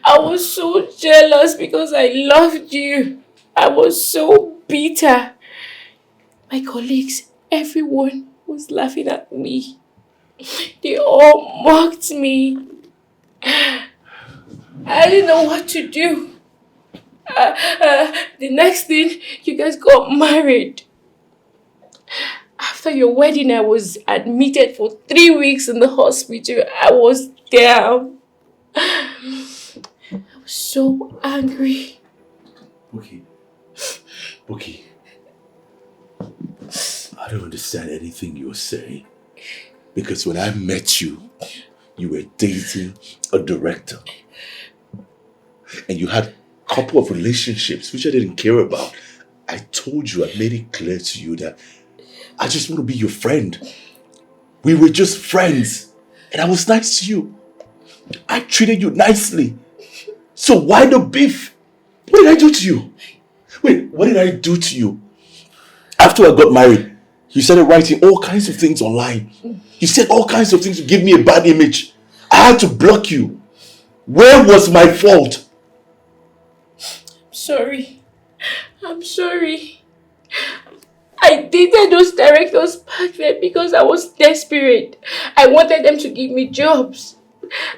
I was so jealous because I loved you. I was so bitter. My colleagues, everyone was laughing at me. They all mocked me. I didn't know what to do. The next thing, you guys got married. After your wedding, I was admitted for 3 weeks in the hospital. I was down. I was so angry. Pookie, I don't understand anything you're saying. Because when I met you, you were dating a director. And you had a couple of relationships which I didn't care about. I told you, I made it clear to you that I just want to be your friend. We were just friends. And I was nice to you. I treated you nicely. So why the beef? What did I do to you? Wait, what did I do to you? After I got married, you started writing all kinds of things online. You said all kinds of things to give me a bad image. I had to block you. Where was my fault? sorry. I'm sorry. I dated those directors back then because I was desperate. I wanted them to give me jobs.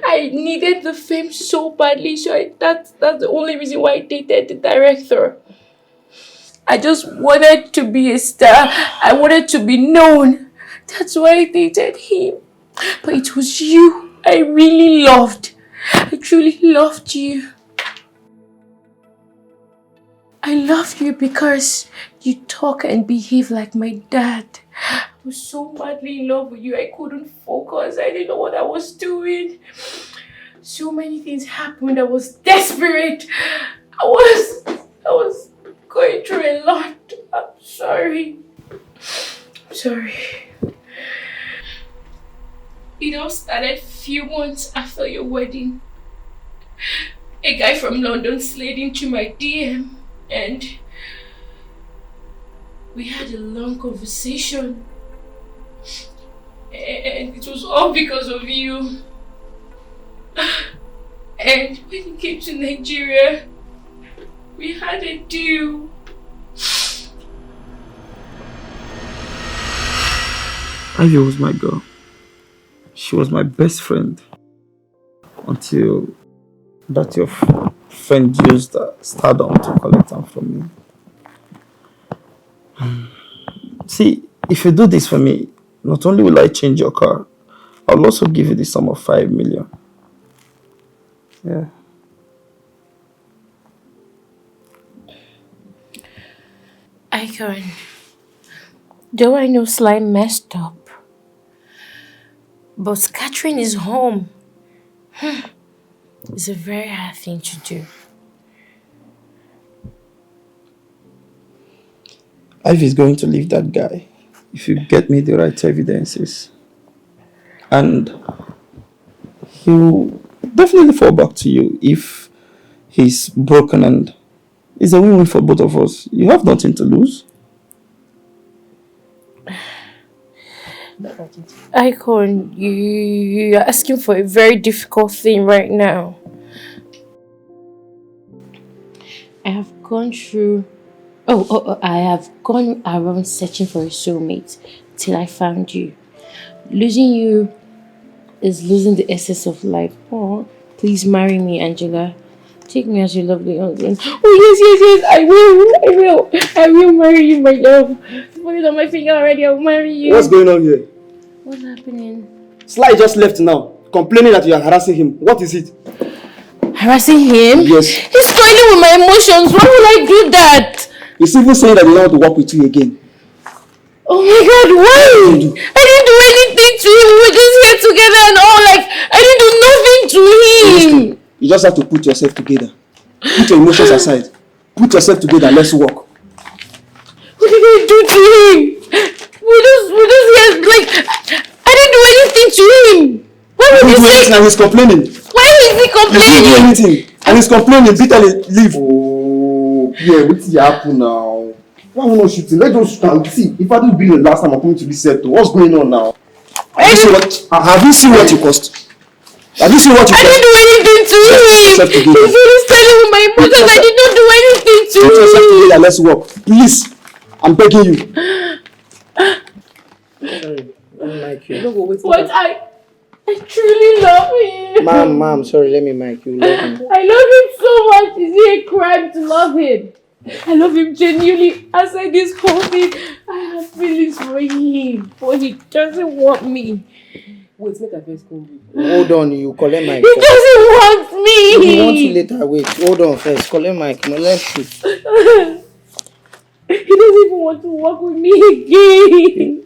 I needed the fame so badly, so that's the only reason why I dated the director. I just wanted to be a star. I wanted to be known. That's why I dated him. But it was you I really loved. I truly loved you. I loved you because you talk and behave like my dad. I was so madly in love with you. I couldn't focus. I didn't know what I was doing. So many things happened. I was desperate. I was going through a lot. I'm sorry. I'm sorry. It all started a few months after your wedding. A guy from London slid into my DM and we had a long conversation. And it was all because of you. And when he came to Nigeria, we had a deal. Ivy was my girl. She was my best friend until that your friend used stardom to collect them from me. See, if you do this for me, not only will I change your car, I'll also give you the sum of 5 million. Yeah. Icon, though I know Slime messed up, but scattering his home is a very hard thing to do. Ivy is going to leave that guy if you get me the right evidences. And he'll definitely fall back to you if he's broken, and it's a win-win for both of us. You have nothing to lose. Icon, you're asking for a very difficult thing right now. I have gone through... I have gone around searching for a soulmate till I found you. Losing you is losing the essence of life. Oh, please marry me, Angela. Take me as your lovely husband. Oh, yes, I will marry you, my love. Put it on my finger already, I'll marry you. What's going on here? What's happening? Sly just left now, complaining that you are harassing him. What is it? Harassing him? Yes. He's toiling with my emotions. Why would I do that? He's even saying that he doesn't want to work with you again. Oh my God, why? I didn't do anything to him. We were just here together and all. Like, I didn't do nothing to him. You just have to put yourself together. Put your emotions aside. Put yourself together and let's work. What did I do to him? We just here, like, I didn't do anything to him. Why would you say? And he's complaining. Why is he complaining? He didn't do anything. And he's complaining, bitterly. Leave. Oh, yeah, what's happening now? Why are we not shooting? Let's just shoot and see. If I didn't be the last time I'm coming to this set, what's going on now? Have you seen what you cost? Have you seen what you cost? I didn't do anything to him. He's really standing with my emotions. I did not do anything to him. Put yourself together, let's work. Please. I'm begging you. Sorry, I don't like you. But I truly love him. Ma'am, sorry, let me mic you. Love him. I love him so much. Is it a crime to love him? I love him genuinely. Outside this whole thing, I have feelings for him, but he doesn't want me. Wait, make a first come. Hold on, you collect mic. He doesn't want me. If you want to later, wait. Hold on first. Collect mic. No, let's shoot. He doesn't even want to work with me again.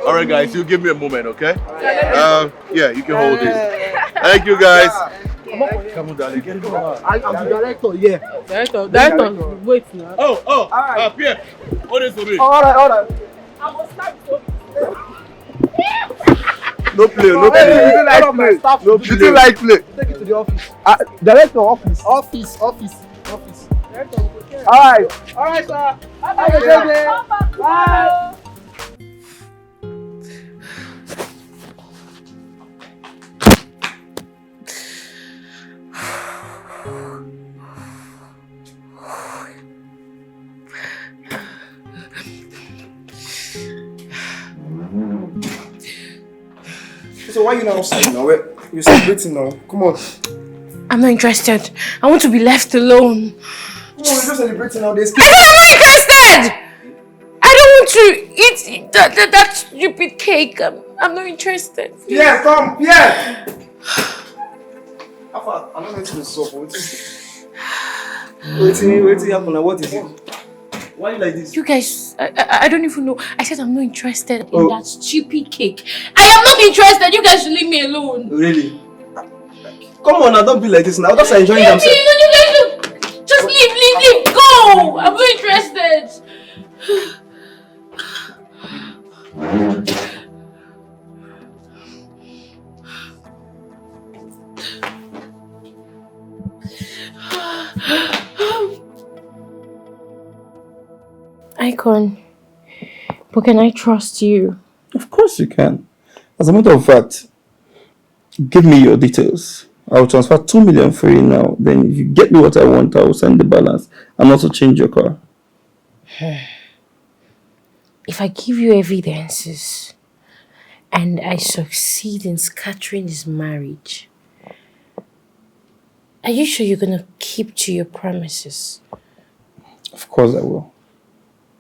Alright guys, you give me a moment, okay? Yeah, you can hold this. Thank you guys. Come on, darling, get it on. I'm the director, yeah. Director, wait now. Pierre, what is for me? Alright. I will start No play. You do like play. Take it to the office. Director, office. Director, Alright, sir. Bye. So why are you now outside now? You're celebrating now. Come on. I'm not interested. I want to be left alone. Come on, we're just celebrating now. There's I'm not interested! I don't want to eat that stupid cake. I'm not interested. Pierre, come! Pierre! I'm not meant to be soft. Wait, happen now. What is it? Why are you like this? You guys, I don't even know. I said I'm not interested in that stupid cake. I am not interested. You guys should leave me alone. Really? Come on now, don't be like this now. Others are enjoying themselves. You guys just leave. Go! I'm not interested. Icon, but can I trust you? Of course you can. As a matter of fact, give me your details. I'll transfer 2 million for you now. Then if you get me what I want, I will send the balance and also change your car. If I give you evidences and I succeed in scattering this marriage, are you sure you're going to keep to your promises? Of course I will.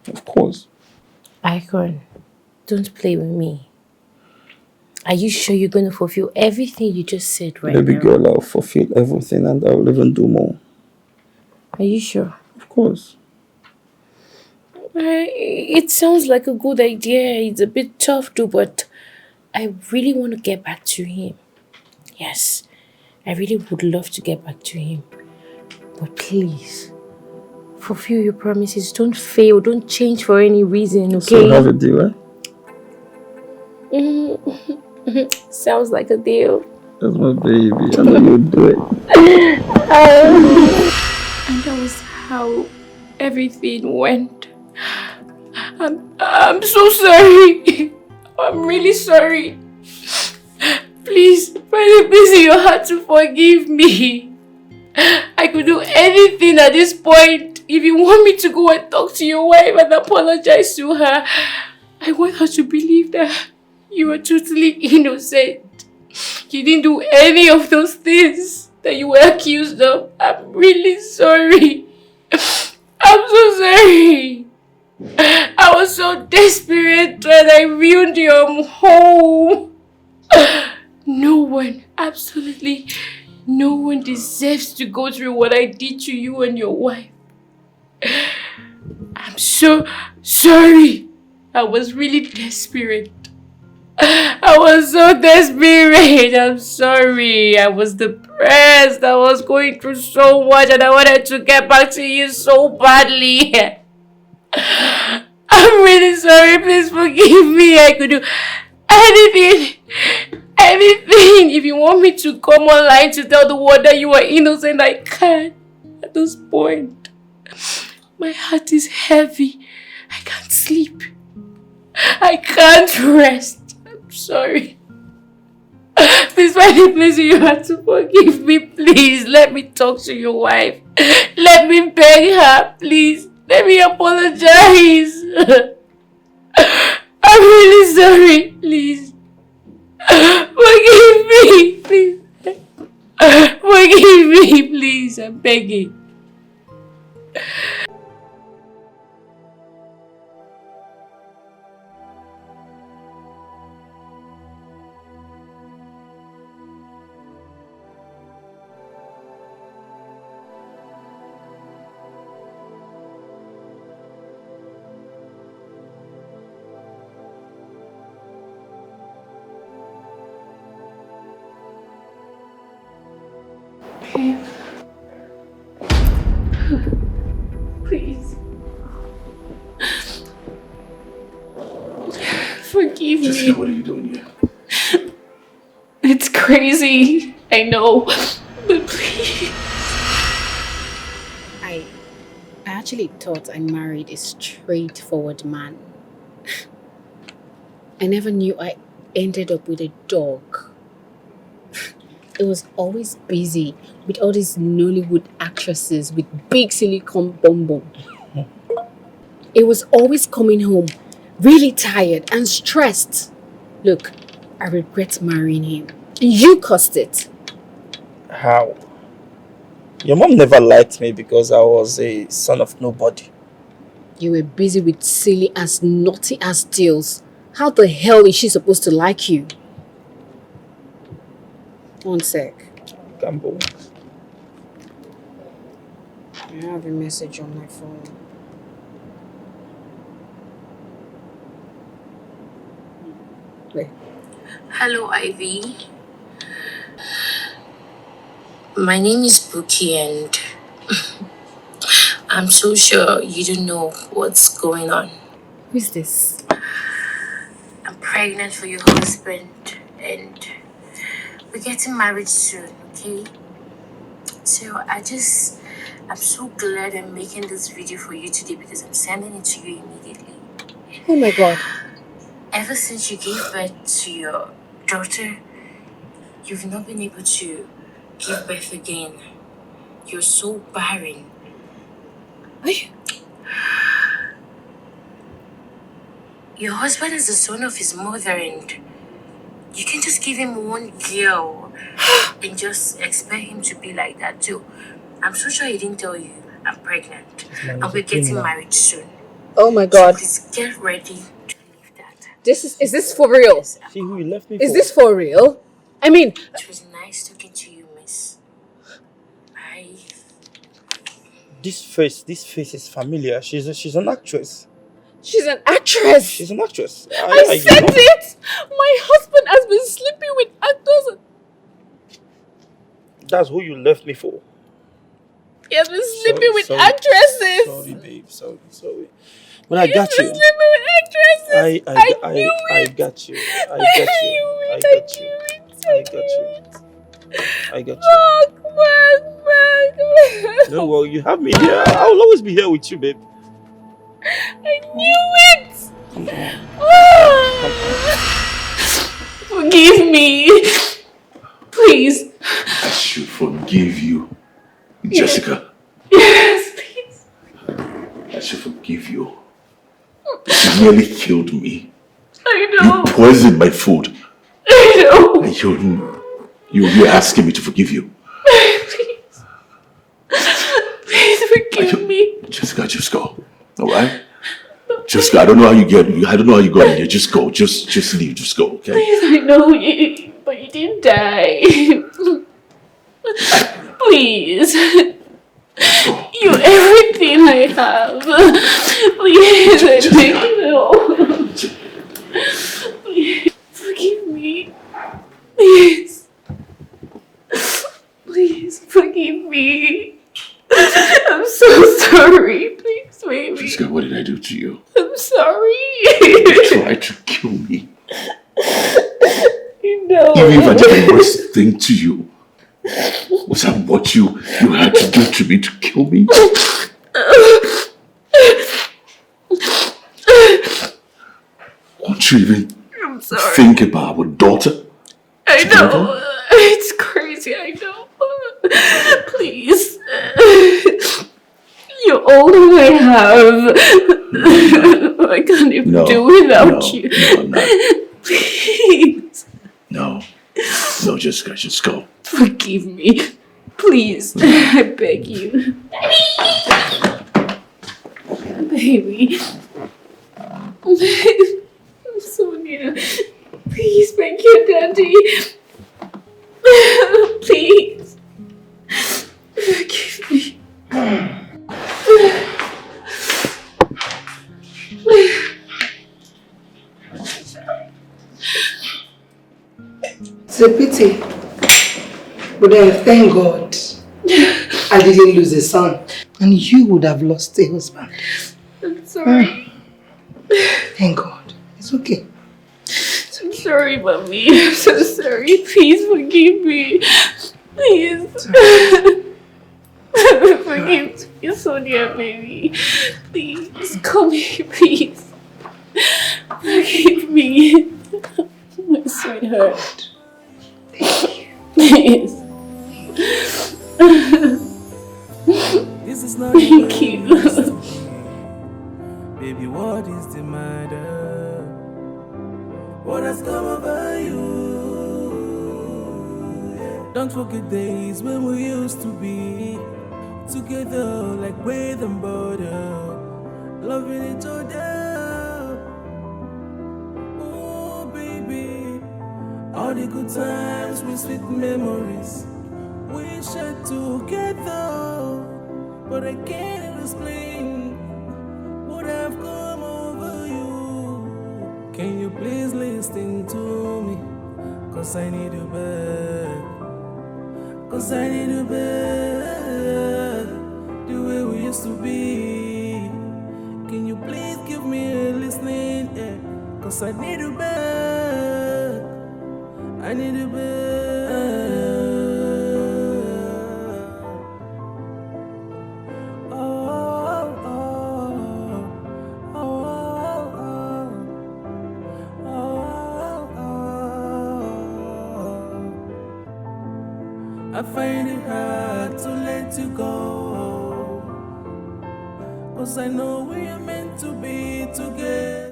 Of course. Icon, don't play with me. Are you sure you're going to fulfill everything you just said right Baby now? girl, I'll fulfill everything and I'll even do more. Are you sure? Of course. It sounds like a good idea. It's a bit tough too, but I really want to get back to him. Yes, I really would love to get back to him. But please, fulfill your promises. Don't fail. Don't change for any reason, okay? So have a deal, eh? Sounds like a deal. That's my baby. I know you'll do it. And that was how everything went. I'm so sorry. I'm really sorry. Please, find a place in your heart to forgive me. I could do anything at this point. If you want me to go and talk to your wife and apologize to her, I want her to believe that you are totally innocent. You didn't do any of those things that you were accused of. I'm really sorry. I'm so sorry. I was so desperate that I ruined your home. No one, absolutely no one deserves to go through what I did to you and your wife. I'm so sorry. I was really desperate. I was so desperate. I'm sorry. I was depressed. I was going through so much and I wanted to get back to you so badly. I'm really sorry. Please forgive me. I could do anything. Anything. If you want me to come online to tell the world that you are innocent, I can. At this point, my heart is heavy. I can't sleep. I can't rest. I'm sorry. Please find a place where you have to forgive me. Please let me talk to your wife. Let me beg her. Please let me apologize. I'm really sorry. Please forgive me. Please forgive me. Please, I'm begging. Please. Forgive me. Jessica, what are you doing here? It's crazy. I know. But please. I actually thought I married a straightforward man. I never knew I ended up with a dog. It was always busy with all these Nollywood actresses with big silicone bum bum. It was always coming home really tired and stressed. Look, I regret marrying him. You caused it. How? Your mom never liked me because I was a son of nobody. You were busy with silly ass, naughty ass deals. How the hell is she supposed to like you? One sec. Gambo. I have a message on my phone. Wait. Hello, Ivy. My name is Buki and I'm so sure you don't know what's going on. Who's this? I'm pregnant for your husband and we're getting married soon, okay? So I'm so glad I'm making this video for you today because I'm sending it to you immediately. Oh my god. Ever since you gave birth to your daughter, you've not been able to give birth again. You're so barren. Your husband is the son of his mother and you can just give him one girl and just expect him to be like that too. I'm so sure he didn't tell you I'm pregnant and we're getting married soon. Oh my god. So please get ready. Is this for real? See who you left me Is this for real? I mean... It was nice talking to you, miss. Bye. This face is familiar. She's an actress. She's an actress? She's an actress. I said it! My husband has been sleeping with actors. That's who you left me for. He has been sleeping with actresses. Sorry, babe. Sorry. But I got you. I got you. No, well, you have me here. I will always be here with you, babe. I knew it. Forgive me. Please. I should forgive you, Jessica. Yes, please. I should forgive you. You nearly killed me. I know. You poisoned my food. I know. And you're asking me to forgive you. Please. Please forgive me. Jessica, just go. Alright? Just go. I don't know how you got in here. Just go. Just leave. Just go, okay? Please, I know you, but you didn't die. Please. You're everything I have. Please, I beg you. Please, forgive me. Please. Please, forgive me. I'm so sorry. Please, baby. Jessica, what did I do to you? I'm sorry. You tried to kill me. You know. Even if I did the worst thing to you, was that what you had to do to me to kill me? Won't you even think about our daughter? I know. It's crazy, I know. Please. You're all that I have. I can't even do without you. No, I'm not. Please. No, Jessica, just go. Forgive me. Please. I beg you. Baby. Sonia. Please beg your daddy. Please. Forgive me. It's a pity. But then thank God I didn't lose a son. And you would have lost a husband. I'm sorry. Thank God. It's okay. I'm sorry, mommy. I'm so sorry. Please forgive me. Please. Forgive me, Sonia, baby. Please, come here, please. Forgive me. My sweetheart. Please. This is not Thank you. Baby, what is the matter? what has come over you. Don't forget days when we used to be together like bread and butter, loving each other. Oh baby, all the good times with sweet memories we shared together. But I can't explain what have come over you. Can you please listen to me? Cause I need you back. Cause I need you back, the way we used to be. Can you please give me a listening ear? Cause I need you back. I need you back. I find it hard to let you go, cause I know we are meant to be together.